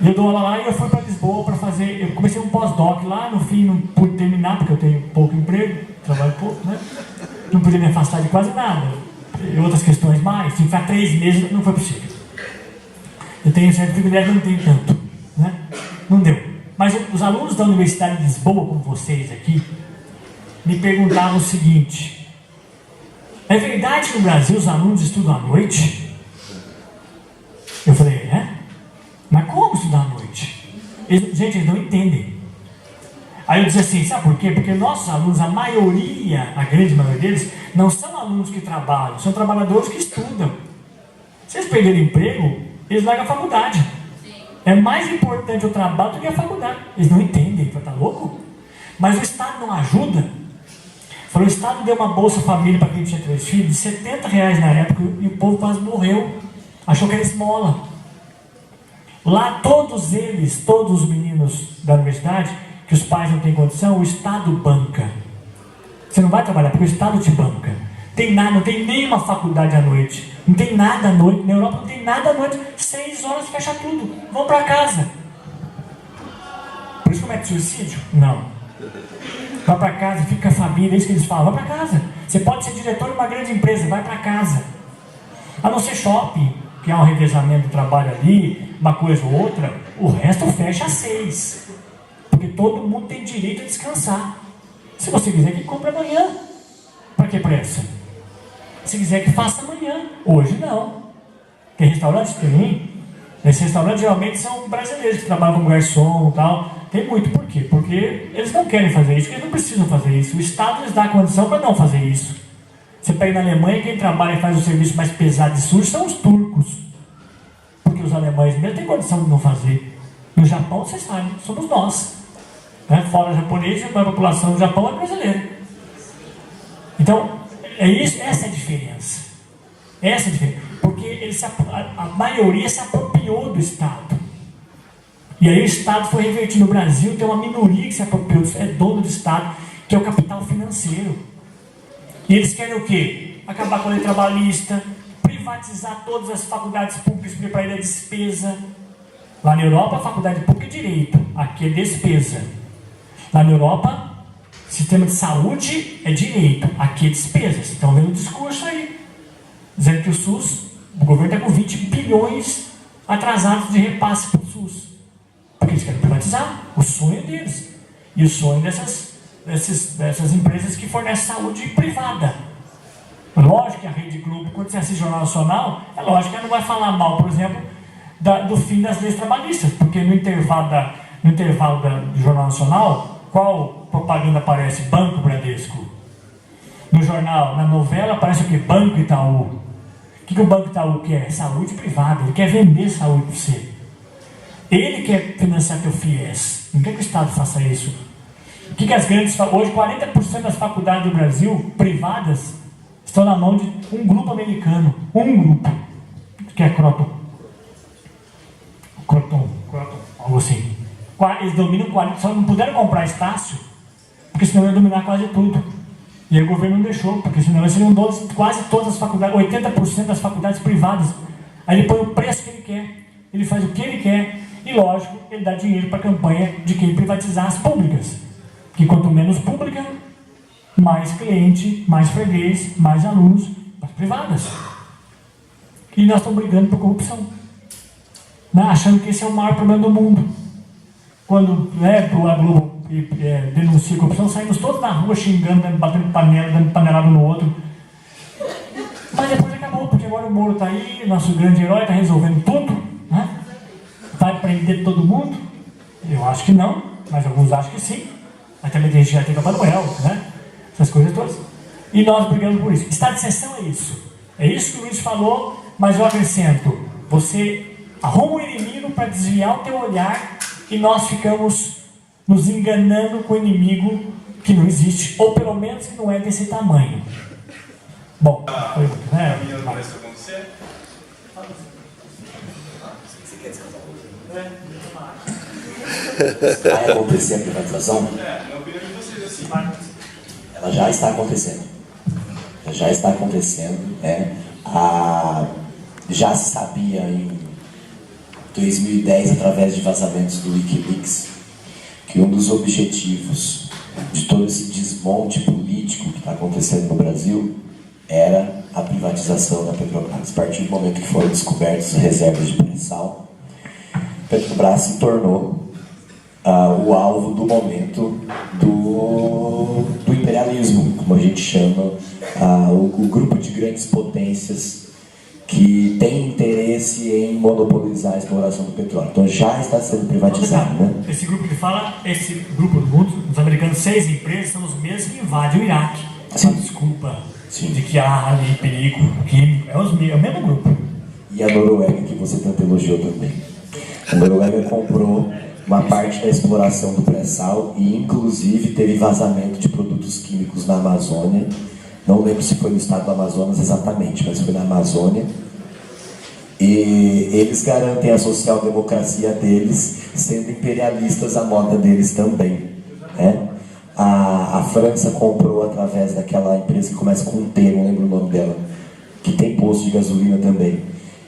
Eu dou aula lá e eu fui para Lisboa para fazer, eu comecei um pós-doc lá, no fim não pude terminar, porque eu tenho pouco emprego, trabalho pouco, né? Não podia me afastar de quase nada. E outras questões mais, tinha que ficar 3 meses, não foi possível. Eu tenho certa dificuldade, não tenho tanto, né? Não deu. Mas os alunos da Universidade de Lisboa, como vocês aqui, me perguntavam o seguinte: é verdade que no Brasil os alunos estudam à noite? Eu falei, mas como estudar à noite? Gente, eles não entendem. Aí eu disse assim, sabe por quê? Porque nossos alunos, a grande maioria deles, não são alunos que trabalham, são trabalhadores que estudam. Se eles perderem emprego, eles largam a faculdade. É mais importante o trabalho do que a faculdade. Eles não entendem, tá louco? Mas o Estado não ajuda. O Estado deu uma Bolsa Família para quem tinha 3 filhos, de R$70 na época, e o povo quase morreu. Achou que era esmola. Lá todos os meninos da universidade, que os pais não têm condição, o Estado banca. Você não vai trabalhar porque o Estado te banca. Tem nada, não tem nenhuma faculdade à noite. Não tem nada à noite. Na Europa não tem nada à noite. 6 horas fecha tudo. Vão para casa. Por isso comete suicídio? Não. Vai para casa, fica com a família, é isso que eles falam. Vai para casa. Você pode ser diretor de uma grande empresa, vai para casa. A não ser shopping, que há um revezamento do trabalho ali, uma coisa ou outra, o resto fecha às 6. Porque todo mundo tem direito a descansar. Se você quiser que compre amanhã, para que pressa? Se quiser que faça amanhã, hoje não. Tem restaurantes? Tem. Esses restaurantes geralmente são brasileiros que trabalham como garçom e tal. Tem muito. Por quê? Porque eles não querem fazer isso, eles não precisam fazer isso. O Estado lhes dá a condição para não fazer isso. Você pega na Alemanha, quem trabalha e faz o serviço mais pesado e sujo são os turcos. Porque os alemães mesmo têm condição de não fazer. No Japão, vocês sabem, somos nós. Fora japonês, a população do Japão é brasileira. Então, essa é a diferença. Essa é a diferença. Porque a maioria se apropriou do Estado. E aí o Estado foi revertido. No Brasil tem uma minoria que se apropriou, é dono do Estado, que é o capital financeiro. E eles querem o quê? Acabar com a lei trabalhista, privatizar todas as faculdades públicas para ir a despesa. Lá na Europa, a faculdade pública é direito, aqui é despesa. Lá na Europa, sistema de saúde é direito, aqui é despesa. Vocês estão vendo o discurso aí, dizendo que o SUS O governo está com 20 bilhões atrasados de repasse para o SUS. Porque eles querem privatizar. O sonho deles. E o sonho dessas empresas que fornecem saúde privada. Lógico que a Rede Globo, quando você assiste o Jornal Nacional, é lógico que ela não vai falar mal, por exemplo, do fim das leis trabalhistas. Porque no intervalo do Jornal Nacional, qual propaganda aparece? Banco Bradesco. No jornal, na novela, aparece o que? Banco Itaú. O que o Banco Itaú quer? Saúde privada. Ele quer vender saúde para você. Ele quer financiar teu FIES. Não quer que o Estado faça isso. O que as grandes... Hoje, 40% das faculdades do Brasil, privadas, estão na mão de um grupo americano. Um grupo. Que é Croton, algo assim. Eles dominam 40%. Só não puderam comprar Estácio, porque senão ia dominar quase tudo. E aí o governo não deixou, porque senão seriam quase todas as faculdades, 80% das faculdades privadas. Aí ele põe o preço que ele quer, ele faz o que ele quer, e lógico, ele dá dinheiro para a campanha de quem privatizar as públicas. Que quanto menos pública, mais cliente, mais freguês, mais alunos, as privadas. E nós estamos brigando por corrupção, né? Achando que esse é o maior problema do mundo. Quando a Globo denuncia corrupção, saímos todos na rua xingando, batendo panela, dando panelada no outro. Mas depois acabou, porque agora o Moro está aí, nosso grande herói, está resolvendo tudo, né? Vai prender todo mundo? Eu acho que não, mas alguns acham que sim. Aí também tem gente que já tem Papai Noel, né? Essas coisas todas. E nós brigamos por isso. Estado de exceção é isso. É isso que o Luiz falou, mas eu acrescento. Você arruma um inimigo para desviar o teu olhar e nós ficamos nos enganando com o inimigo que não existe, ou pelo menos que não é desse tamanho. Bom, Vai acontecer a privatização? Ela já está acontecendo. Já está acontecendo. Já se sabia em 2010, através de vazamentos do Wikileaks, que um dos objetivos de todo esse desmonte político que está acontecendo no Brasil era a privatização da Petrobras. A partir do momento que foram descobertas as reservas de pré-sal, a Petrobras se tornou o alvo do momento do imperialismo, como a gente chama, o grupo de grandes potências que tem interesse em monopolizar a exploração do petróleo. Então já está sendo privatizado, né? Esse grupo que fala, esse grupo do mundo, os americanos, 6 empresas são os mesmos que invadem o Iraque. Sim. Desculpa. Sim. De que há ali perigo químico. É o mesmo grupo. E a Noruega, que você tanto elogiou também. A Noruega comprou uma parte da exploração do pré-sal e inclusive teve vazamento de produtos químicos na Amazônia. Não lembro se foi no estado do Amazonas exatamente, mas foi na Amazônia. E eles garantem a social-democracia deles, sendo imperialistas à moda deles também, né? A França comprou através daquela empresa que começa com um T, não lembro o nome dela, que tem posto de gasolina também.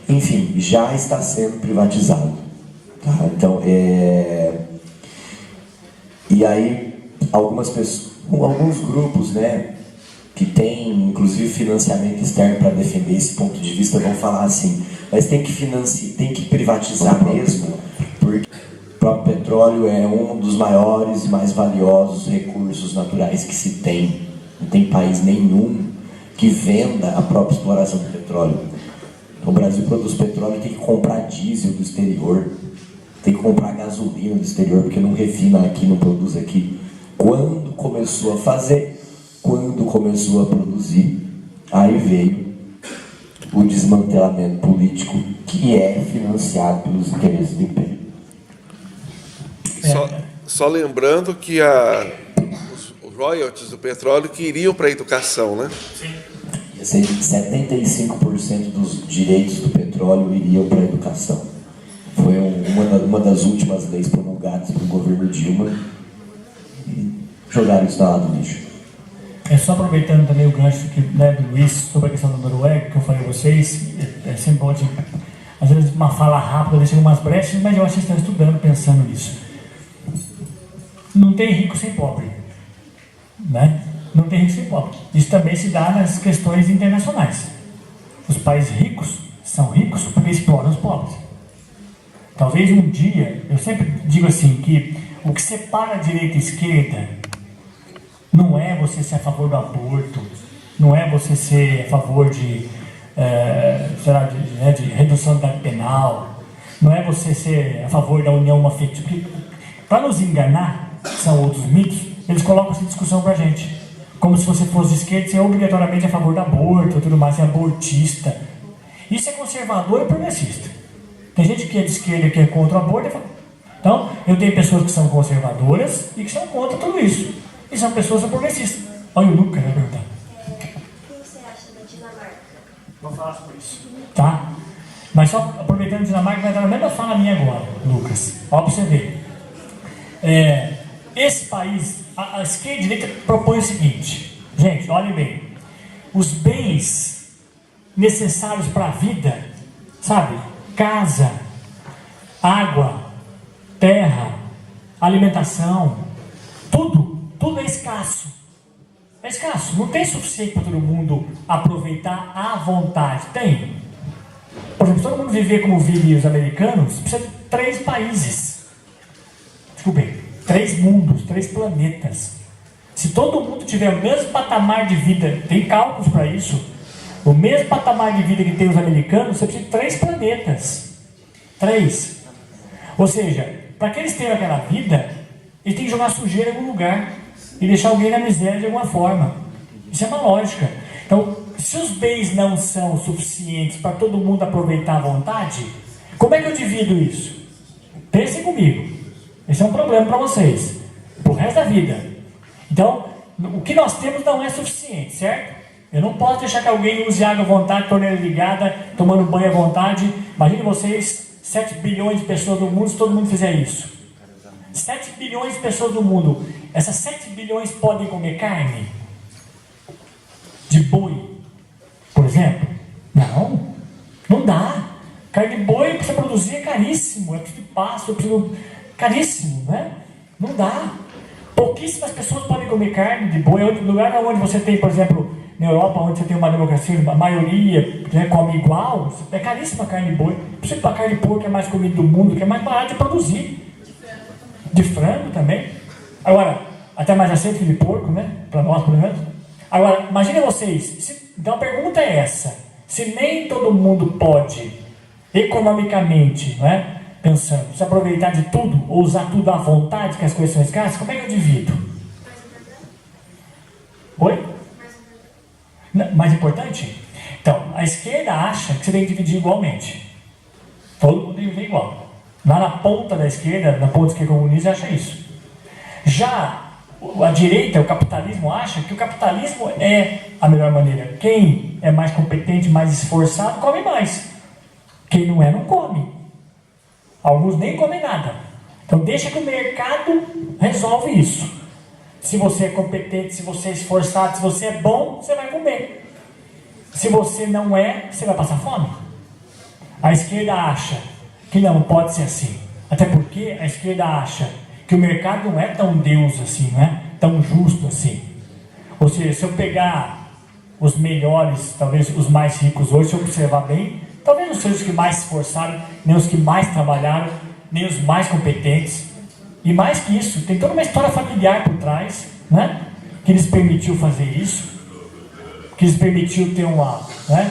Enfim, já está sendo privatizado. Tá? Então, e aí, alguns grupos, né, que tem inclusive financiamento externo para defender esse ponto de vista, vão falar assim, mas tem que privatizar mesmo, porque o próprio petróleo é um dos maiores e mais valiosos recursos naturais que se tem. Não tem país nenhum que venda a própria exploração do petróleo. O Brasil produz petróleo e tem que comprar diesel do exterior, tem que comprar gasolina do exterior, porque não refina aqui, não produz aqui. Quando começou a fazer, quando começou a produzir, aí veio o desmantelamento político que é financiado pelos interesses do império. Só lembrando que os royalties do petróleo que iriam para a educação, né? Sim. 75% dos direitos do petróleo iriam para a educação. Foi uma das últimas leis promulgadas pelo governo Dilma e jogaram isso lá do lixo. Só aproveitando também o gancho do Luiz sobre a questão da Noruega, que eu falei a vocês, é sempre bom, às vezes uma fala rápida deixa algumas brechas, mas eu acho que vocês estão estudando, pensando nisso. Não tem rico sem pobre, né? Não tem rico sem pobre. Isso também se dá nas questões internacionais. Os países ricos são ricos porque exploram os pobres. Talvez um dia, eu sempre digo assim, que o que separa a direita e a esquerda não é você ser a favor do aborto, não é você ser a favor de, de redução da penal, não é você ser a favor da união afetiva. Para nos enganar, são outros mitos, eles colocam essa discussão pra gente. Como se você fosse de esquerda, você é obrigatoriamente a favor do aborto, tudo mais, você é abortista. Isso é conservador e progressista. Tem gente que é de esquerda e que é contra o aborto. Então, eu tenho pessoas que são conservadoras e que são contra tudo isso. E são pessoas progressistas. Olha o Lucas vai perguntar. O que você acha da Dinamarca? Vou falar sobre isso. Tá? Mas só aproveitando a Dinamarca, vai dar a mesma fala minha agora, Lucas. Olha para você ver. Esse país, a esquerda e a direita propõe o seguinte. Gente, olhem bem. Os bens necessários para a vida, sabe? Casa, água, terra, alimentação, tudo é escasso. É escasso, não tem suficiente para todo mundo aproveitar à vontade. Tem. Por exemplo, se todo mundo viver como vivem os americanos, precisa de 3 países. Desculpem, 3 mundos, 3 planetas. Se todo mundo tiver o mesmo patamar de vida, tem cálculos para isso, o mesmo patamar de vida que tem os americanos, você precisa de 3 planetas. 3. Ou seja, para que eles tenham aquela vida, eles têm que jogar sujeira em algum lugar e deixar alguém na miséria de alguma forma. Isso é uma lógica. Então, se os bens não são suficientes para todo mundo aproveitar à vontade, como é que eu divido isso? Pensem comigo. Esse é um problema para vocês, pro resto da vida. Então, o que nós temos não é suficiente, certo? Eu não posso deixar que alguém use água à vontade, torneira ligada, tomando banho à vontade. Imagine vocês, 7 bilhões de pessoas no mundo, se todo mundo fizer isso. 7 bilhões de pessoas no mundo. Essas 7 bilhões podem comer carne? De boi, por exemplo? Não. Não dá. Carne de boi para produzir é caríssimo. É preciso de pasto, é preciso... caríssimo, né? Não dá. Pouquíssimas pessoas podem comer carne de boi. No lugar onde você tem, por exemplo, na Europa, onde você tem uma democracia, a maioria, né, come igual, é caríssima a carne de boi. Por exemplo, a carne de porco é mais comida do mundo, que é mais barato de produzir. De frango também. Agora, até mais aceito que de porco, né? Para nós, por exemplo. Agora, imagine vocês. Então a pergunta é essa. Se nem todo mundo pode, economicamente, né, pensando, se aproveitar de tudo, ou usar tudo à vontade, que as coisas são escassas, como é que eu divido? Oi? Mais importante? Então, a esquerda acha que você tem que dividir igualmente. Todo mundo tem que viver igual. Lá na ponta da esquerda, na ponta da esquerda comunista, acha isso. Já a direita, o capitalismo, acha que o capitalismo é a melhor maneira. Quem é mais competente, mais esforçado, come mais. Quem não é, não come. Alguns nem comem nada. Então deixa que o mercado resolve isso. Se você é competente, se você é esforçado, se você é bom, você vai comer. Se você não é, você vai passar fome. A esquerda acha que não pode ser assim. Até porque a esquerda acha que o mercado não é tão Deus assim, não é tão justo assim. Ou seja, se eu pegar os melhores, talvez os mais ricos hoje, se eu observar bem, talvez não sejam os que mais se esforçaram, nem os que mais trabalharam, nem os mais competentes. E mais que isso, tem toda uma história familiar por trás, né? Que lhes permitiu fazer isso, que lhes permitiu ter uma, né,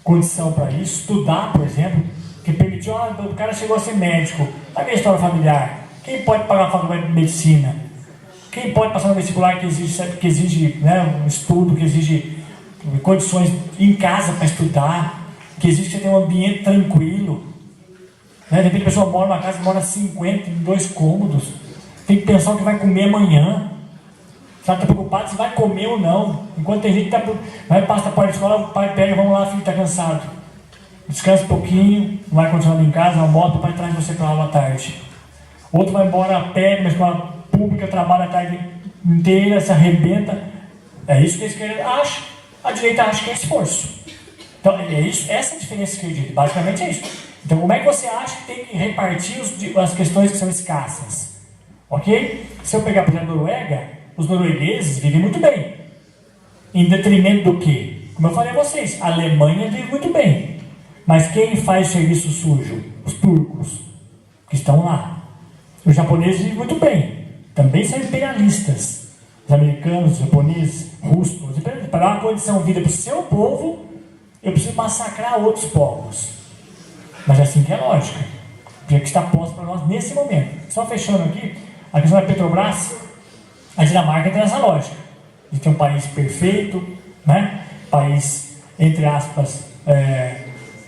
condição para isso, estudar, por exemplo, que permitiu, o cara chegou a ser médico. Sabe a história familiar? Quem pode pagar a faculdade de medicina? Quem pode passar no vestibular que exige né, um estudo, que exige condições em casa para estudar, que exige que você tenha um ambiente tranquilo? Né? De repente a pessoa mora numa casa que mora 50, em 2 cômodos. Tem que pensar o que vai comer amanhã. Sabe, está preocupado se vai comer ou não. Enquanto tem gente que vai passa a porta da escola, o pai pega, vamos lá, filho, está cansado. Descansa um pouquinho, não vai continuar em casa, almoça, o pai traz você para a aula à tarde. Outro vai embora a pé, na escola pública, trabalha a tarde inteira, se arrebenta. É isso que a esquerda acha. A direita acha que é esforço. Então, é isso, essa é a diferença que eu digo. Basicamente é isso. Então, como é que você acha que tem que repartir as questões que são escassas? Ok? Se eu pegar, por exemplo, a Noruega, os noruegueses vivem muito bem. Em detrimento do quê? Como eu falei a vocês, a Alemanha vive muito bem. Mas quem faz o serviço sujo? Os turcos, que estão lá. Os japoneses vivem muito bem, também são imperialistas. Os americanos, os japoneses, russos, para dar uma condição de vida para o seu povo, eu preciso massacrar outros povos. Mas é assim que é lógica, que está posto para nós nesse momento. Só fechando aqui, a questão da Petrobras, a Dinamarca tem essa lógica. A gente tem um país perfeito, né? País, entre aspas,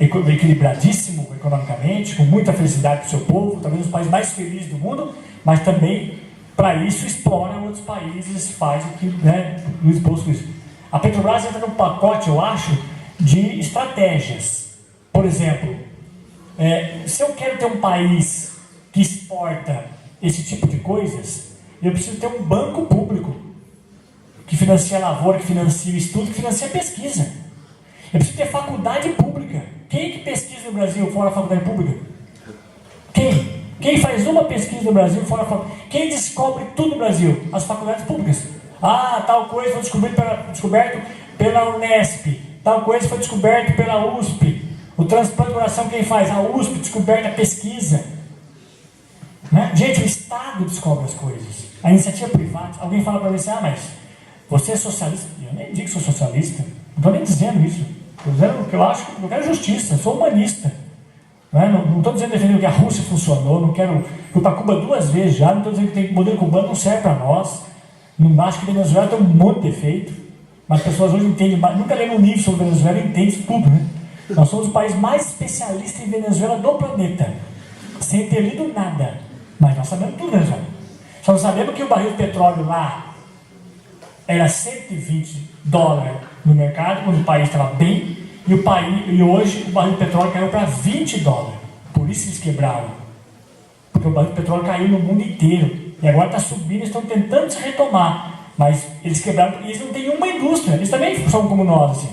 equilibradíssimo economicamente, com muita felicidade para o seu povo, talvez um dos países mais felizes do mundo, mas também, para isso, explora outros países, faz o que, né, o exposto isso. A Petrobras entra num pacote, eu acho, de estratégias. Por exemplo, se eu quero ter um país que exporta esse tipo de coisas, eu preciso ter um banco público que financia a lavoura, que financia o estudo, que financia a pesquisa. Eu preciso ter faculdade pública. Quem que pesquisa no Brasil fora a faculdade pública? Quem? Quem faz uma pesquisa no Brasil fora a faculdade? Quem descobre tudo no Brasil? As faculdades públicas. Ah, tal coisa foi descoberto pela Unesp. Tal coisa foi descoberto pela USP. O transplante de coração quem faz? A USP, descoberta a pesquisa. Né? Gente, o Estado descobre as coisas. A iniciativa privada. Alguém fala para mim assim, mas você é socialista? Eu nem digo que sou socialista. Não estou nem dizendo isso. Estou dizendo que eu acho que eu quero justiça. Eu sou humanista. Não estou dizendo defendendo que a Rússia funcionou. Não quero. Fui para Cuba 2 vezes já. Não estou dizendo que o modelo cubano não serve para nós. Não acho que a Venezuela tem um monte de defeito. Mas as pessoas hoje entendem. Nunca leram um livro sobre Venezuela e entendem isso tudo, né? Nós somos o país mais especialista em Venezuela do planeta. Sem ter lido nada. Mas nós sabemos tudo, Venezuela. Só não sabemos que o barril de petróleo lá era $120 no mercado, quando o país estava bem, e hoje o barril de petróleo caiu para $20. Por isso eles quebraram. Porque o barril de petróleo caiu no mundo inteiro. E agora está subindo, estão tentando se retomar. Mas eles quebraram, e eles não têm nenhuma indústria. Eles também são como nós, assim.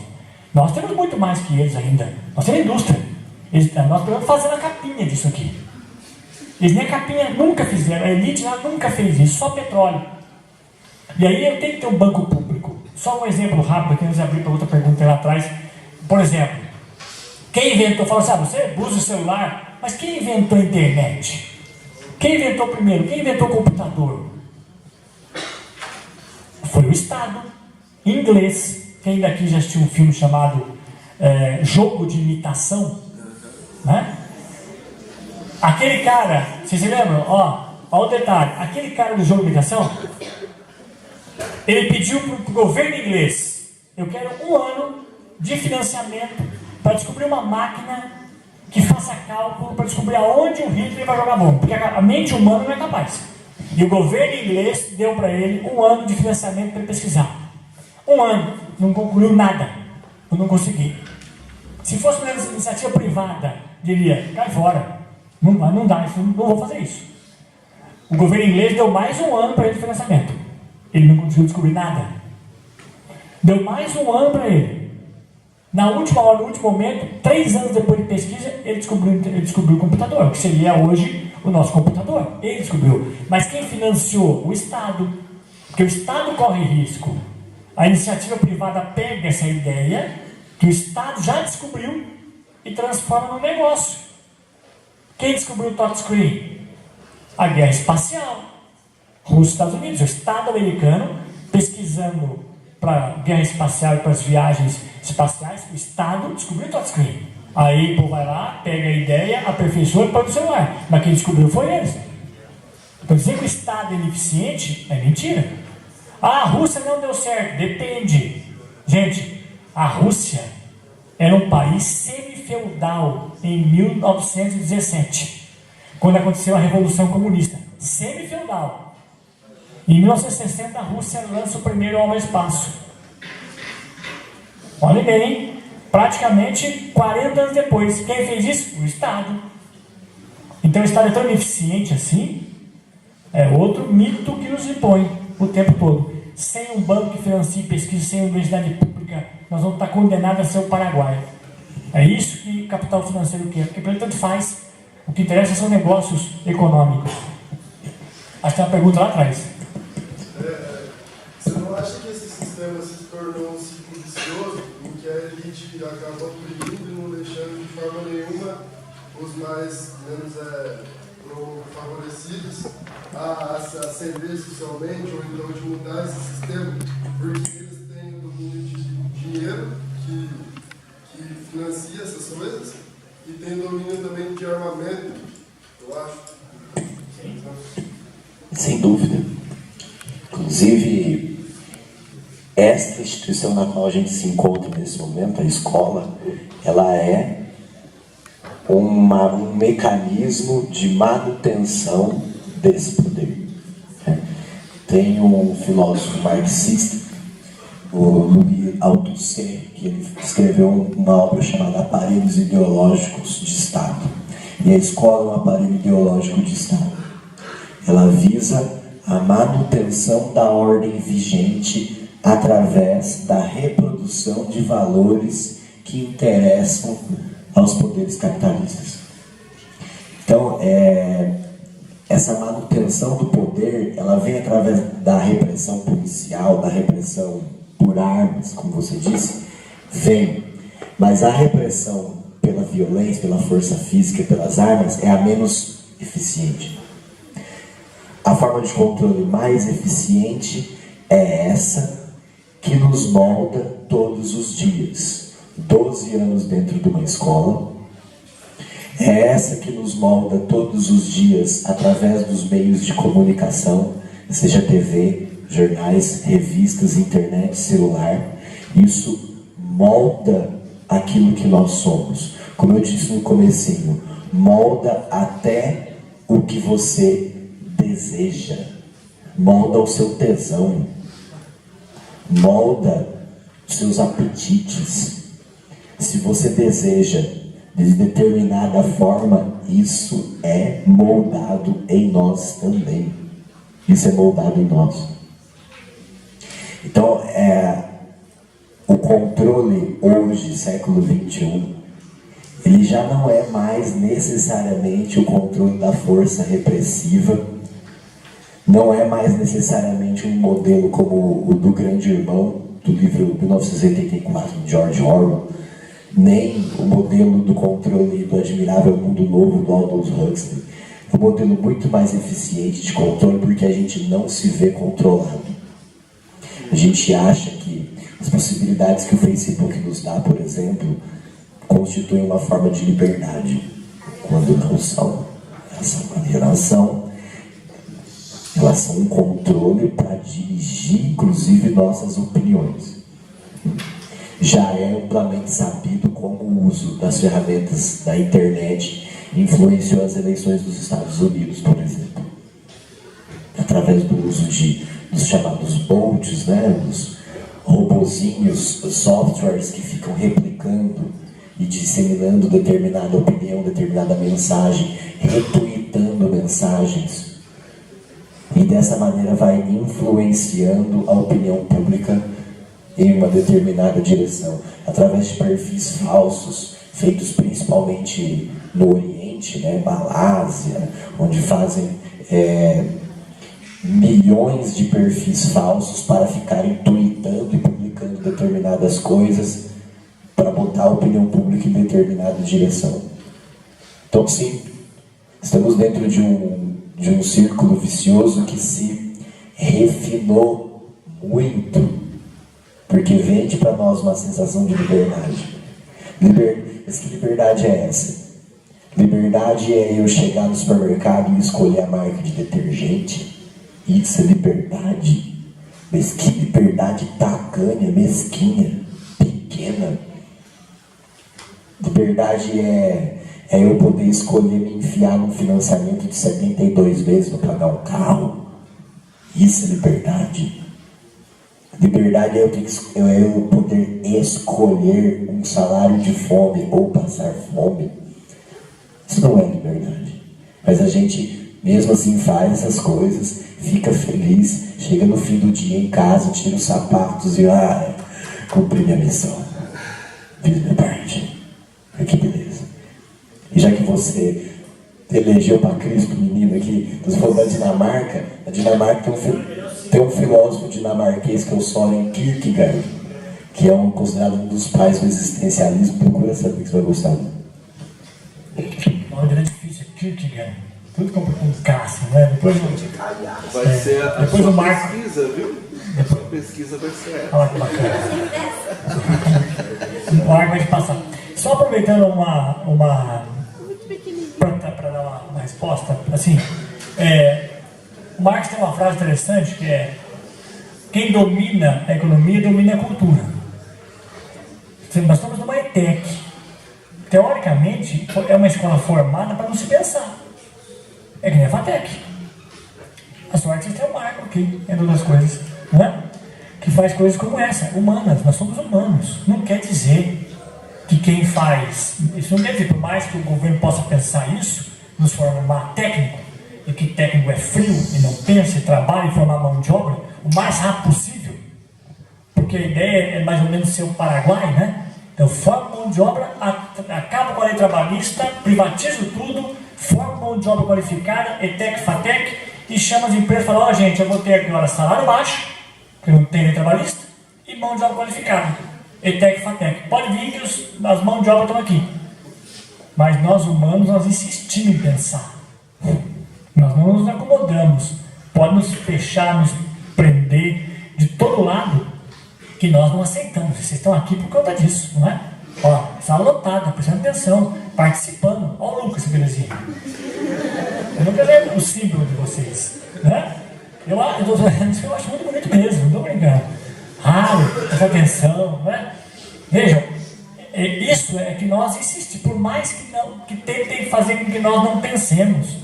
Nós temos muito mais que eles ainda. Nós temos indústria. Nós podemos fazer a capinha disso aqui. Eles nem a capinha nunca fizeram. A elite lá nunca fez isso, só petróleo. E aí eu tenho que ter um banco público. Só um exemplo rápido, aqui antes de abrir para outra pergunta lá atrás. Por exemplo, quem inventou, fala assim, você usa o celular, mas quem inventou a internet? Quem inventou primeiro? Quem inventou o computador? Foi o Estado. Em inglês. Quem daqui já assistiu um filme chamado Jogo de Imitação? Né? Aquele cara, vocês se lembram? Ó o detalhe. Aquele cara do Jogo de Imitação, ele pediu para o governo inglês, eu quero 1 ano de financiamento para descobrir uma máquina que faça cálculo para descobrir aonde o Hitler vai jogar bomba, porque a mente humana não é capaz. E o governo inglês deu para ele 1 ano de financiamento para ele pesquisar. 1 ano, não concluiu nada. Eu não consegui. Se fosse uma iniciativa privada, diria, cai fora. Não dá, não vou fazer isso. O governo inglês deu mais 1 ano para ele de financiamento. Ele não conseguiu descobrir nada. Deu mais 1 ano para ele. Na última hora, no último momento, 3 anos depois de pesquisa, ele descobriu o computador, que seria hoje o nosso computador. Ele descobriu. Mas quem financiou? O Estado. Porque o Estado corre risco. A iniciativa privada pega essa ideia que o Estado já descobriu e transforma num negócio. Quem descobriu o touchscreen? A guerra espacial. Rússia e Estados Unidos. O Estado americano pesquisando para a guerra espacial e para as viagens espaciais, o Estado descobriu o touchscreen. A Apple vai lá, pega a ideia, aperfeiçoa e põe no celular. Mas quem descobriu foi eles. Então dizer que o Estado é ineficiente é mentira. Ah, a Rússia não deu certo. Depende. Gente, a Rússia era um país semi-feudal em 1917, quando aconteceu a Revolução Comunista. Semi-feudal. Em 1960, a Rússia lança o primeiro homem ao espaço. Olha bem, praticamente 40 anos depois. Quem fez isso? O Estado. Então o Estado é tão ineficiente assim, é outro mito que nos impõe o tempo todo. Sem um banco que financie pesquisa, sem uma universidade pública, nós vamos estar condenados a ser o Paraguai. É isso que o capital financeiro quer, porque para ele tanto faz. O que interessa são negócios econômicos. Acho que tem uma pergunta lá atrás. Você não acha que esse sistema se tornou tornou um ciclo vicioso em que a elite acaba oprimindo e não deixando de forma nenhuma os mais menos favorecidos a ascender socialmente ou então de mudar esse sistema, porque eles têm o domínio de dinheiro que financia essas coisas e tem domínio também de armamento, eu acho. Sem dúvida. Inclusive, esta instituição na qual a gente se encontra nesse momento, a escola, ela é um mecanismo de manutenção desse poder. Tem um filósofo marxista, o Louis Althusser, que ele escreveu uma obra chamada Aparelhos Ideológicos de Estado. E a escola é um aparelho ideológico de Estado. Ela visa a manutenção da ordem vigente através da reprodução de valores que interessam aos poderes capitalistas. Então, essa manutenção do poder, ela vem através da repressão policial, da repressão por armas, como você disse, vem. Mas a repressão pela violência, pela força física, pelas armas, é a menos eficiente. A forma de controle mais eficiente é essa que nos molda todos os dias. 12 anos dentro de uma escola. É essa que nos molda todos os dias através dos meios de comunicação, seja TV, jornais, revistas, internet, celular. Isso molda aquilo que nós somos. Como eu disse no comecinho, molda até o que você deseja, molda o seu tesão, molda os seus apetites. Se você deseja de determinada forma, isso é moldado em nós também. Isso é moldado em nós. Então, o controle hoje, século XXI, ele já não é mais necessariamente o controle da força repressiva, não é mais necessariamente um modelo como o do Grande Irmão, do livro 1984, de George Orwell, nem o modelo do controle do Admirável Mundo Novo, do Aldous Huxley. É um modelo muito mais eficiente de controle porque a gente não se vê controlado. A gente acha que as possibilidades que o Facebook nos dá, por exemplo, constituem uma forma de liberdade, quando não são. Essa alienação, elas são um controle para dirigir, inclusive, nossas opiniões. Já é amplamente sabido como o uso das ferramentas da internet influenciou as eleições dos Estados Unidos, por exemplo. Através do uso dos chamados bots, os robozinhos, os softwares que ficam replicando e disseminando determinada opinião, determinada mensagem, retweetando mensagens. E dessa maneira vai influenciando a opinião pública em uma determinada direção, através de perfis falsos, feitos principalmente no Oriente, Malásia, onde fazem milhões de perfis falsos para ficarem tweetando e publicando determinadas coisas para botar a opinião pública em determinada direção. Então, sim, estamos dentro de um círculo vicioso que se refinou muito, porque vende para nós uma sensação de liberdade. Mas que liberdade é essa? Liberdade é eu chegar no supermercado e escolher a marca de detergente? Isso é liberdade? Mas que liberdade tacanha, mesquinha, pequena. Liberdade é eu poder escolher me enfiar num financiamento de 72 vezes para pagar um carro. Isso é liberdade. Liberdade é eu poder escolher um salário de fome ou passar fome. Isso não é liberdade. Mas a gente, mesmo assim, faz essas coisas, fica feliz, chega no fim do dia em casa, tira os sapatos e cumpri minha missão. Fiz minha parte. Que beleza. E já que você elegeu para Cristo, menino aqui, você falou da Dinamarca. A Dinamarca tem um filósofo dinamarquês que é o Søren Kierkegaard. que é considerado um dos pais do existencialismo. Procura saber que você vai gostar. Uma é difícil, Kierkegaard. Tudo com Cássio, né? Depois Vai ser a depois sua o Marco. pesquisa, viu? A sua pesquisa vai ser essa. Olha lá que bacana. O Marco vai te passar. Só aproveitando para dar uma resposta, assim, o Marx tem uma frase interessante que é: quem domina a economia domina a cultura. Nós estamos numa ETEC. Teoricamente, é uma escola formada para não se pensar. É que nem a FATEC. A sorte é ter o Marco aqui, entre outras coisas, né? Que faz coisas como essa, humanas. Nós somos humanos. Não quer dizer que quem faz... Isso não quer dizer, por mais que o governo possa pensar isso, nos formar técnico, e que técnico é frio e não pensa e trabalha e formar mão de obra o mais rápido possível. Porque a ideia é mais ou menos ser o Paraguai, né? Então, forma mão de obra, acaba com a lei trabalhista, privatiza tudo, forma mão de obra qualificada, ETEC, FATEC, e chama as empresas e fala: ó, gente, eu vou ter agora salário baixo, porque não tem lei trabalhista, e mão de obra qualificada, ETEC, FATEC. Pode vir que as mãos de obra estão aqui. Mas nós humanos, nós insistimos em pensar. Nós não nos acomodamos. Pode nos fechar, nos prender de todo lado, que nós não aceitamos. Vocês estão aqui por conta disso, não é? Ó, sala lotada, prestando atenção, participando. Ó o Lucas, belezinha. Eu nunca lembro o símbolo de vocês, né? Eu acho muito bonito mesmo, não estou brincando. Raro, presta atenção, né? Vejam, isso é que nós insistimos, por mais que tentem fazer com que nós não pensemos,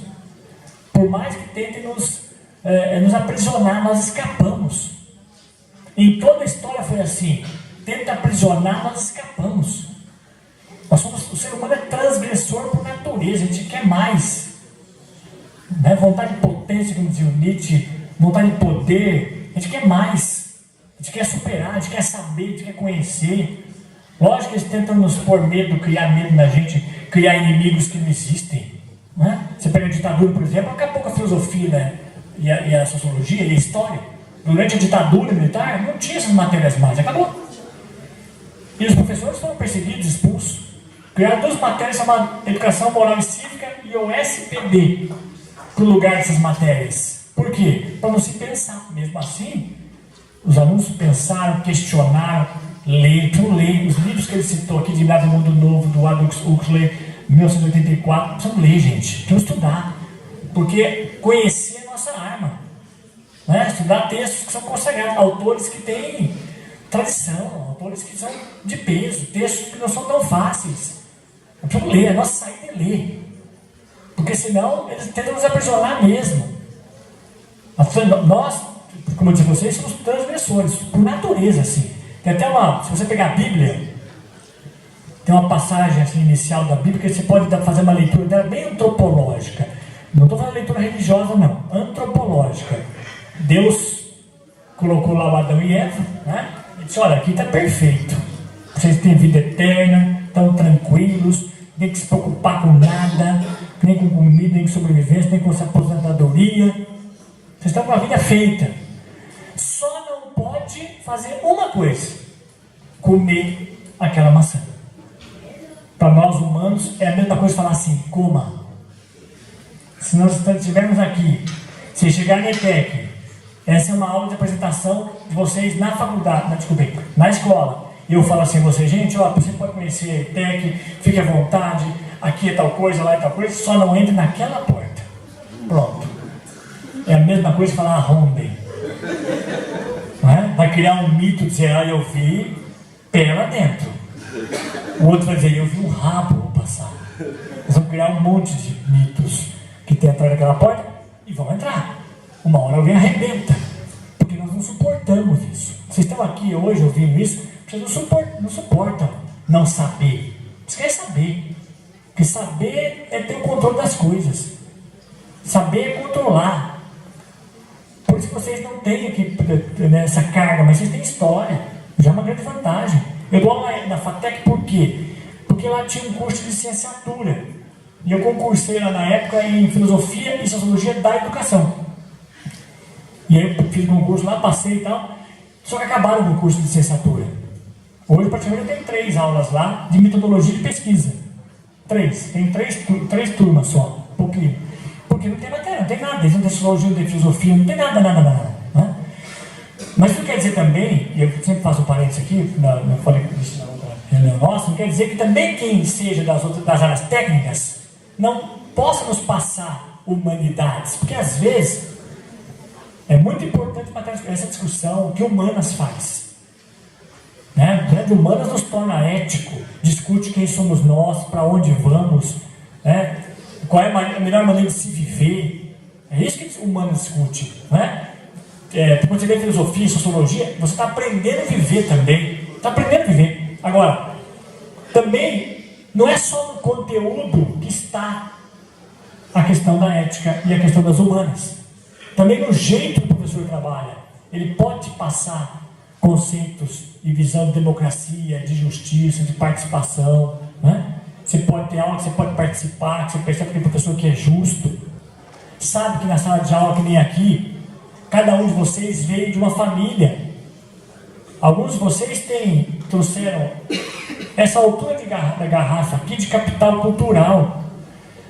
por mais que tentem nos aprisionar, nós escapamos. Em toda a história foi assim. Tenta aprisionar, nós escapamos. O ser humano é transgressor por natureza. A gente quer mais, né? Vontade de potência, como dizia o Nietzsche, vontade de poder. A gente quer mais. A gente quer superar, a gente quer saber, a gente quer conhecer. Lógico que eles tentam nos pôr medo, criar medo na gente, criar inimigos que não existem, né? Você pega a ditadura, por exemplo, acabou com a filosofia, né? e a sociologia e a história. Durante a ditadura militar, não tinha essas matérias mais, acabou. E os professores foram perseguidos, expulsos. Criaram duas matérias chamadas Educação Moral e Cívica e o SPD, para o lugar dessas matérias. Por quê? Para não se pensar. Mesmo assim, os alunos pensaram, questionaram, leram, ler. Os livros que ele citou aqui, de Nada do Mundo Novo, do Aldous Huxley, 1984, precisam ler, gente. Precisam estudar. Porque conhecer é a nossa arma. Né? Estudar textos que são consagrados, autores que têm tradição, autores que são de peso, textos que não são tão fáceis. Eu preciso ler, a nossa saída é ler. Porque senão eles tentam nos aprisionar mesmo. Nós, como eu disse a vocês, somos transgressores, por natureza, assim. Tem até se você pegar a Bíblia, tem uma passagem assim, inicial da Bíblia que você pode fazer uma leitura dela bem antropológica. Não estou fazendo leitura religiosa, não. Antropológica. Deus colocou lá o Adão e Eva, né? E disse: olha, aqui está perfeito. Vocês têm vida eterna, estão tranquilos, nem que se preocupar com nada, nem com comida, nem com sobrevivência, nem com aposentadoria. Vocês estão com a vida feita. Só não pode fazer uma coisa: comer aquela maçã. Para nós humanos é a mesma coisa falar assim: coma. Se nós estivermos aqui, se chegar na ETEC, essa é uma aula de apresentação de vocês na faculdade, na escola. E eu falo assim a vocês: gente, ó, você pode conhecer a ETEC, fique à vontade, aqui é tal coisa, lá é tal coisa, só não entre naquela porta. Pronto. É a mesma coisa que falar Honda. Vai criar um mito, dizer: ah, eu vi pé lá dentro. O outro vai dizer: eu vi um rabo passar. Nós vamos criar um monte de mitos que tem atrás daquela porta e vão entrar. Uma hora alguém arrebenta, porque nós não suportamos isso. Vocês estão aqui hoje ouvindo isso, vocês não suportam não saber. Vocês querem saber. Porque saber é ter o controle das coisas. Saber é controlar. Por isso que vocês não têm aqui essa carga, mas vocês têm história. Já é uma grande vantagem. Eu dou aula na FATEC por quê? Porque lá tinha um curso de licenciatura. E eu concursei lá na época em Filosofia e Sociologia da Educação. E aí eu fiz um concurso lá, passei e tal. Só que acabaram o curso de licenciatura. Hoje, praticamente, tem 3 aulas lá de metodologia de pesquisa. 3. Tem 3 turmas só. Pouquinho. Porque não tem matéria, não tem nada. Eles não têm sociologia, não tem filosofia, não tem nada. Né? Mas isso quer dizer também, e eu sempre faço um parênteses aqui, não falei isso na outra reunião nossa, não quer dizer que também quem seja das áreas técnicas não possa nos passar humanidades. Porque às vezes é muito importante essa discussão que Humanas faz. Né? O Humanas nos torna ético, discute quem somos nós, para onde vamos, né? Qual é a melhor maneira de se viver. É isso que Humanas discute. Né? Quando você vê filosofia, sociologia, você está aprendendo a viver também. Está aprendendo a viver. Agora, também não é só no conteúdo que está a questão da ética e a questão das humanas. Também no jeito que o professor trabalha. Ele pode passar conceitos e visão de democracia, de justiça, de participação. Né? Você pode ter aula que você pode participar, que você percebe que tem professor que é justo. Sabe que na sala de aula, que nem aqui, cada um de vocês veio de uma família. Alguns de vocês trouxeram essa altura da garrafa aqui de capital cultural.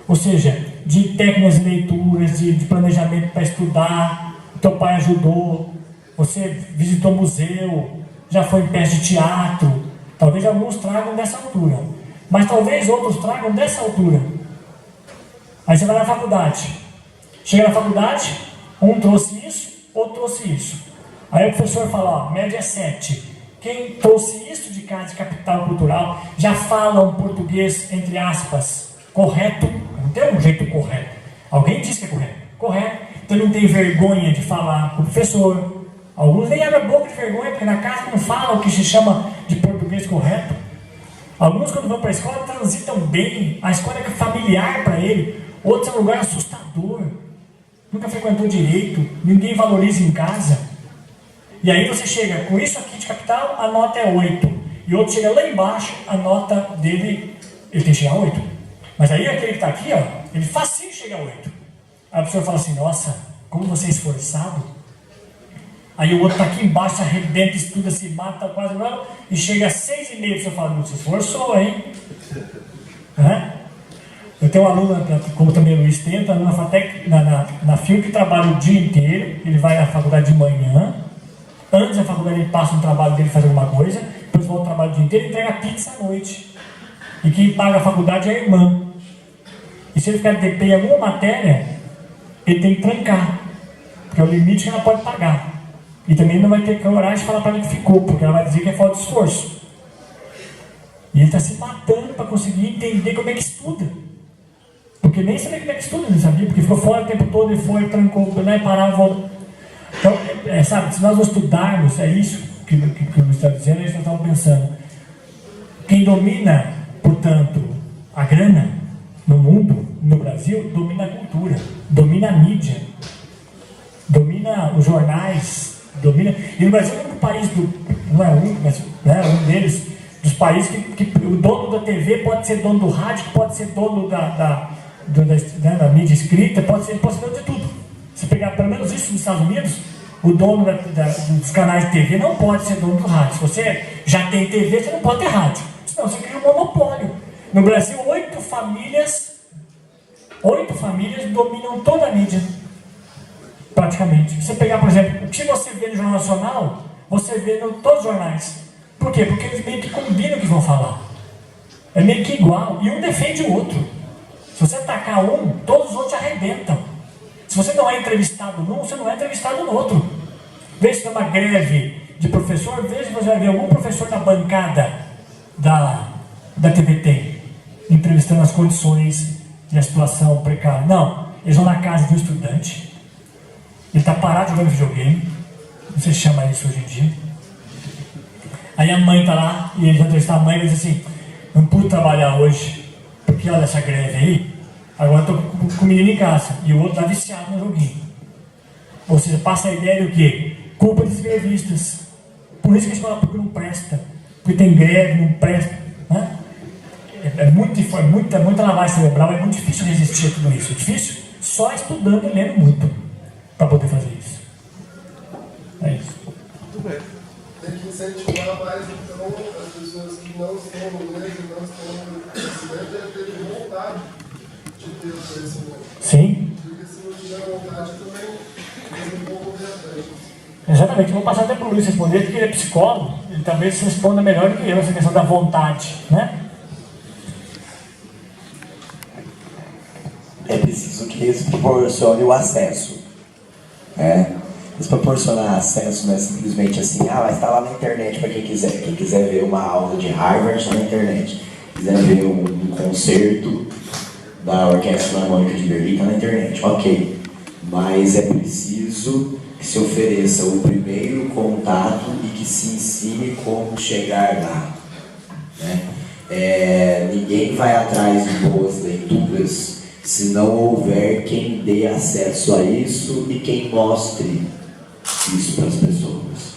Ou seja, de técnicas de leituras, de planejamento para estudar. Teu pai ajudou. Você visitou museu, já foi em peça de teatro. Talvez alguns tragam dessa altura. Mas talvez outros tragam dessa altura. Aí você vai na faculdade. Chega na faculdade, um trouxe isso, outro trouxe isso. Aí o professor fala, ó, média é 7. Quem trouxe isso de casa de capital cultural já fala um português, entre aspas, correto. Não tem um jeito correto. Alguém diz que é correto. Correto. Então não tem vergonha de falar com o professor. Alguns nem abrem a boca de vergonha, porque na casa não falam o que se chama de português correto. Alguns, quando vão para a escola, transitam bem. A escola é familiar para ele. Outros é um lugar assustador. Nunca frequentou direito. Ninguém valoriza em casa. E aí você chega com isso aqui de capital, a nota é 8. E outro chega lá embaixo, a nota dele, ele tem que chegar a 8. Mas aí aquele que está aqui, ó, ele facinho chega a 8. Aí a pessoa fala assim, nossa, como você é esforçado. Aí o outro está aqui embaixo, arrebenta, estuda, se mata, quase não, e chega a 6,5. Você fala, não se esforçou, hein? Eu tenho um aluno, como também o Luiz tem, um aluno na FATEC, na FIU, que trabalha o dia inteiro. Ele vai à faculdade de manhã. Antes da faculdade ele passa um trabalho dele, faz alguma coisa. Depois volta ao trabalho o dia inteiro e entrega pizza à noite. E quem paga a faculdade é a irmã. E se ele ficar de DP em alguma matéria, ele tem que trancar. Porque é o limite que ela pode pagar. E também não vai ter coragem de falar para ele que ficou, porque ela vai dizer que é falta de esforço. E ele está se matando para conseguir entender como é que estuda. Porque nem sabia como é que estuda, não sabia, porque ficou fora o tempo todo e foi, trancou, né, parava, voltou. Então, sabe, se nós não estudarmos, é isso que eu estou dizendo, é isso que nós estamos pensando. Quem domina, portanto, a grana no mundo, no Brasil, domina a cultura, domina a mídia, domina os jornais. E no Brasil é o único país, não é um, mas um deles, dos países que o dono da TV pode ser dono do rádio, pode ser dono da mídia escrita, pode ser dono de tudo. Se pegar pelo menos isso nos Estados Unidos, o dono dos canais de TV não pode ser dono do rádio. Se você já tem TV, você não pode ter rádio. Senão você cria um monopólio. No Brasil, 8 famílias dominam toda a mídia. Praticamente. Se você pegar, por exemplo, o que você vê no Jornal Nacional, você vê em todos os jornais. Por quê? Porque eles meio que combinam o que vão falar. É meio que igual. E um defende o outro. Se você atacar um, todos os outros arrebentam. Se você não é entrevistado num, você não é entrevistado no outro. Vê se tem uma greve de professor, vê se você vai ver algum professor da bancada da TVT entrevistando as condições e a situação precária. Não. Eles vão na casa de um estudante. Ele está parado jogando videogame. Não sei se chama isso hoje em dia. Aí a mãe está lá, e eles vão entrevistar a mãe e diz assim, não pude trabalhar hoje, porque olha essa greve aí, agora estou com o menino em casa, e o outro está viciado no joguinho. Ou seja, passa a ideia de o quê? Culpa dos grevistas. Por isso que eles falam porque não presta, porque tem greve, não presta. Né? É muita lavagem cerebral, é muito difícil resistir a tudo isso. É difícil? Só estudando e lendo muito para poder fazer isso. É isso. Muito bem. Tem que incentivar mais, então, pessoas que não estão no meio, não estão no conhecimento, é ter vontade de ter o conhecimento. Sim. Porque se não tiver vontade também, eles não vão correr atrás. Exatamente. Vou passar até para o Luiz responder, porque ele é psicólogo, ele talvez responda melhor do que eu essa questão da vontade, né? É preciso que eles proporcionem o acesso. Eles proporcionar acesso não é simplesmente assim, vai estar lá na internet para quem quiser. Quem quiser ver uma aula de Harvard está na internet. Quiser ver um concerto da Orquestra Filarmônica de Berlim está na internet. Ok. Mas é preciso que se ofereça o primeiro contato e que se ensine como chegar lá. Ninguém vai atrás de boas leituras se não houver quem dê acesso a isso e quem mostre isso para as pessoas.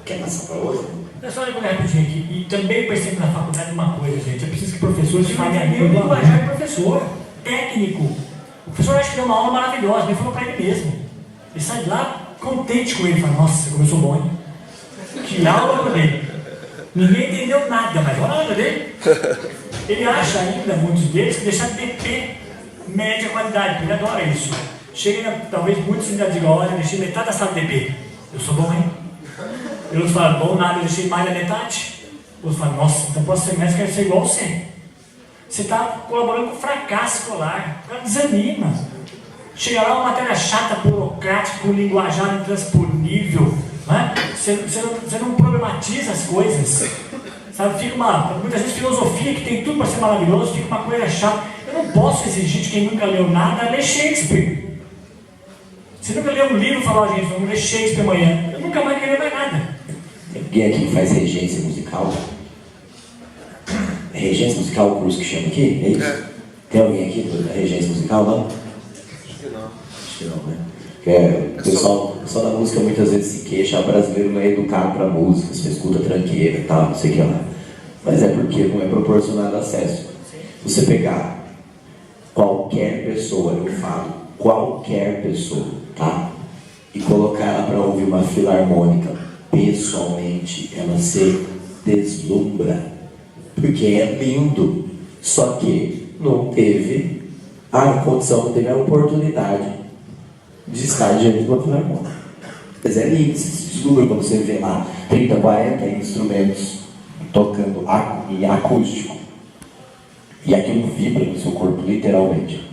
Quer passar para outra? Eu só lembro rapidinho aqui. E também percebo na faculdade uma coisa, gente. Eu preciso que professores falem a língua do linguajar do professor, técnico. O professor acha que deu uma aula maravilhosa, ele falou para ele mesmo. Ele sai de lá contente com ele, fala, nossa, como eu sou bom, hein? Que aula eu dei. Ninguém entendeu nada, mas olha a aula dele. Ele acha ainda, muitos deles, que deixar DP média qualidade, porque ele adora isso. Chega, talvez muitos ainda digam, olha, eu deixei metade da sala de DP. Eu sou bom, hein? E outros falam, bom nada, eu deixei mais da metade. Outros falam, nossa, então próximo semestre eu quero ser igual você. Você está colaborando com o fracasso escolar. O cara desanima. Chega lá uma matéria chata, burocrática, com linguajar intransponível. Né? Você não problematiza as coisas. Sabe? Fica muitas vezes filosofia que tem tudo para ser maravilhoso, fica uma coisa chata. Eu não posso exigir de quem nunca leu nada ler Shakespeare. Você nunca leu um livro e falou, gente, vamos ler Shakespeare amanhã. Eu nunca mais queria ler mais nada. Tem alguém aqui que faz regência musical? Regência musical, o curso que chama aqui? É isso? Tem alguém aqui da regência musical, não? Acho que não. Acho que não, né? O pessoal da música muitas vezes se queixa, o brasileiro não é educado para música, você escuta tranqueira e tal, não sei o que lá. Mas é porque não é proporcionado acesso. Se você pegar qualquer pessoa, eu falo, qualquer pessoa, tá? E colocar ela para ouvir uma filarmônica, pessoalmente, ela se deslumbra. Porque é lindo. Só que não teve a condição, não teve a oportunidade de estar diante de uma filarmônica. Mas é lindo, se deslumbra quando você vê lá 30, 40 instrumentos tocando em acústico. E aquilo vibra no seu corpo, literalmente.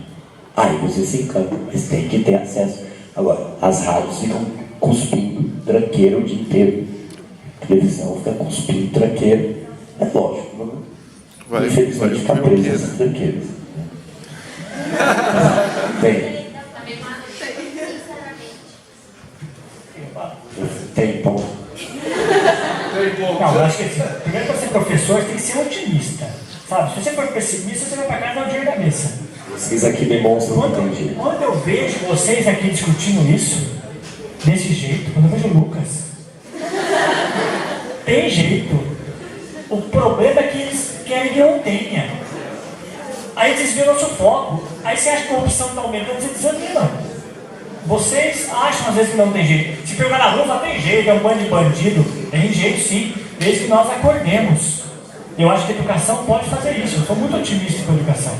Aí você se encanta, mas tem que ter acesso. Agora, as rádios ficam cuspindo tranqueira o dia inteiro. A televisão fica cuspindo tranqueira. É lógico, não? Infelizmente fica preso nessas tranqueiras. Tem. Tem ponto. Não, eu acho que assim, primeiro para ser professor você tem que ser otimista. Sabe? Se você for pessimista, você vai para casa dar o dinheiro da mesa. Vocês aqui demonstram que tem jeito. Quando eu vejo vocês aqui discutindo isso, desse jeito, quando eu vejo o Lucas, tem jeito. O problema é que eles querem que não tenha. Aí vocês viram o nosso foco. Aí você acha que a corrupção está aumentando, você desanima. Vocês acham às vezes que não tem jeito. Se pegar na rua, tem jeito, é um bando de bandido. Tem jeito sim, desde que nós acordemos. Eu acho que a educação pode fazer isso. Eu sou muito otimista com a educação.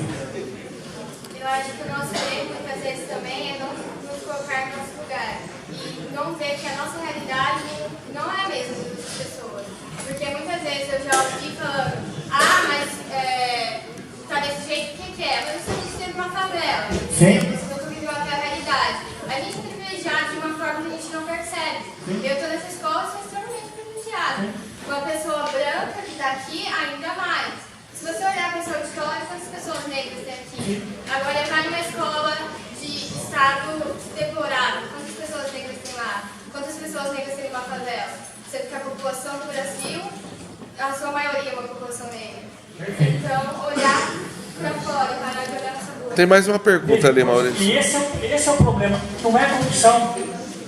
Eu acho que o nosso erro, muitas vezes, também é não nos colocar no nosso lugar. E não ver que a nossa realidade não é a mesma das pessoas. Porque muitas vezes eu já ouvi falando, mas tá desse jeito, o que é? Mas eu sempre esteve numa favela. Sim. Eu tô vivendo aquela realidade. A gente é privilegiado de uma forma que a gente não percebe. Eu tô nessa escola, sou extremamente privilegiada. Uma pessoa branca que tá aqui, ainda mais. Se você olhar para esse auditório, quantas pessoas negras tem aqui? Agora vai numa escola de estado deplorável. Quantas pessoas negras tem lá? Quantas pessoas negras tem numa favela? Sendo que a população do Brasil, a sua maioria é uma população negra. Então, olhar para fora e parar de olhar para essa bolha. Tem mais uma pergunta ali, Maurício. E esse é o problema. Não é corrupção.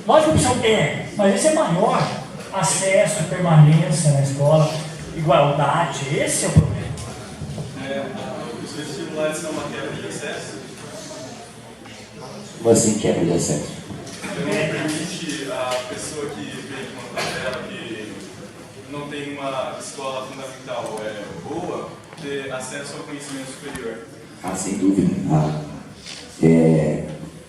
Lógico que corrupção é, mas esse é maior. Acesso, permanência na escola, igualdade. Esse é o problema. Os vestibulares são uma quebra de acesso? Como assim quebra de acesso? Não permite a pessoa que vem de uma favela que não tem uma escola fundamental boa, ter acesso ao conhecimento superior? Sem dúvida.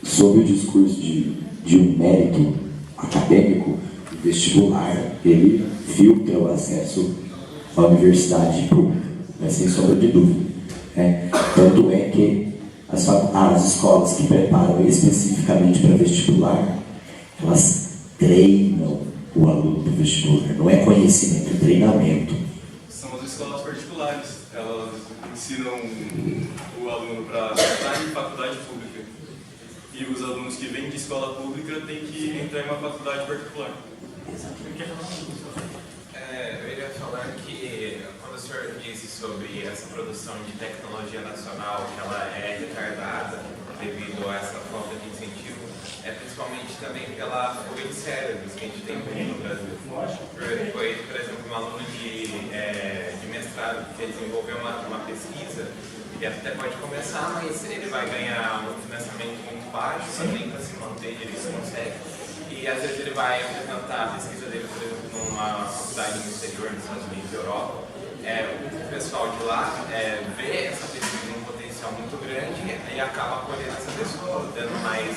Sob o discurso de um mérito acadêmico, o vestibular, ele filtra o acesso à universidade pública, sem sombra de dúvida. Tanto é que as escolas que preparam especificamente para vestibular, elas treinam o aluno para o vestibular. Não é conhecimento, é treinamento. São as escolas particulares. Elas ensinam o aluno para estar em faculdade pública. E os alunos que vêm de escola pública têm que entrar em uma faculdade particular. Eu iria falar que quando o senhor disse sobre essa produção de tecnologia nacional, que ela é retardada devido a essa falta de incentivo, é principalmente também pela fuga de cérebros que a gente tem no Brasil. Foi, por exemplo, um aluno de mestrado que desenvolveu uma pesquisa, e até pode começar, mas ele vai ganhar um financiamento muito baixo, também para se manter, ele se consegue. E às vezes ele vai apresentar a pesquisa dele, por exemplo, numa faculdade no exterior, nos Estados Unidos e Europa. O pessoal de lá vê essa pesquisa num potencial muito grande e acaba acolhendo essa pessoa, dando mais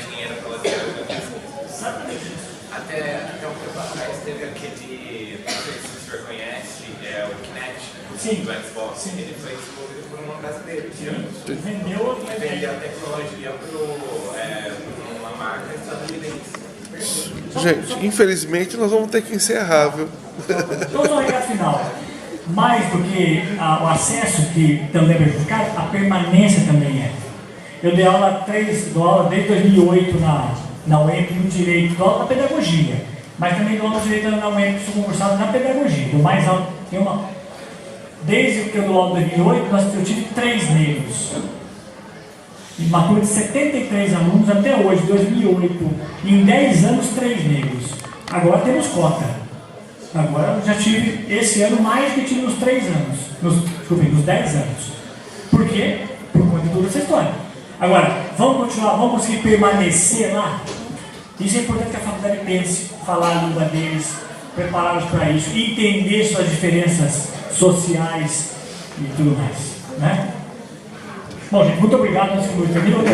dinheiro para ela ter a pesquisa. Até um tempo atrás teve aquele, não sei se o senhor conhece, o Kinect do Xbox. Sim. Ele foi desenvolvido por uma brasileira. Vendeu a tecnologia para uma marca estadunidense. Gente, infelizmente nós vamos ter que encerrar, viu? Então, no recado final, mais do que o acesso, que também é prejudicado, a permanência também é. Eu dei aula desde 2008 na UEMP no direito, dou aula na pedagogia, mas também dou aula no direito na UEMP, sou concursado na pedagogia. Do mais alto, desde que eu dou aula em 2008, eu tive 3 negros. E uma turma de 73 alunos até hoje, 2008. E em 10 anos, 3 negros. Agora temos cota. Agora eu já tive, esse ano, mais do que tive nos 3 anos. Nos 10 anos. Por quê? Por conta de toda essa história. Agora, vamos continuar, vamos conseguir permanecer lá? Isso é importante que a faculdade pense, falar a língua deles, prepará-los para isso, entender suas diferenças sociais e tudo mais. Né? Bom, gente, muito obrigado. Nós ficamos terminando.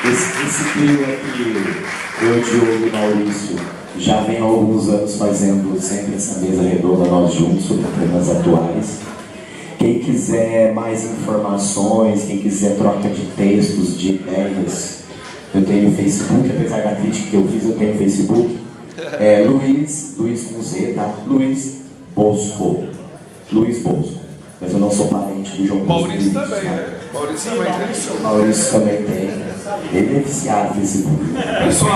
Esse trio aqui, eu, Diogo e Maurício, já vem há alguns anos fazendo sempre essa mesa redonda nós juntos sobre temas atuais. Quem quiser mais informações, quem quiser troca de textos, de ideias, eu tenho Facebook, apesar da crítica que eu fiz, eu tenho Facebook. Luiz com Z, tá? Luiz Bosco. Mas eu não sou parente do João Maurício Bosco. também, né? Maurício também tem. Maurício também tem. Ele é viciado nesse Facebook. Pessoal.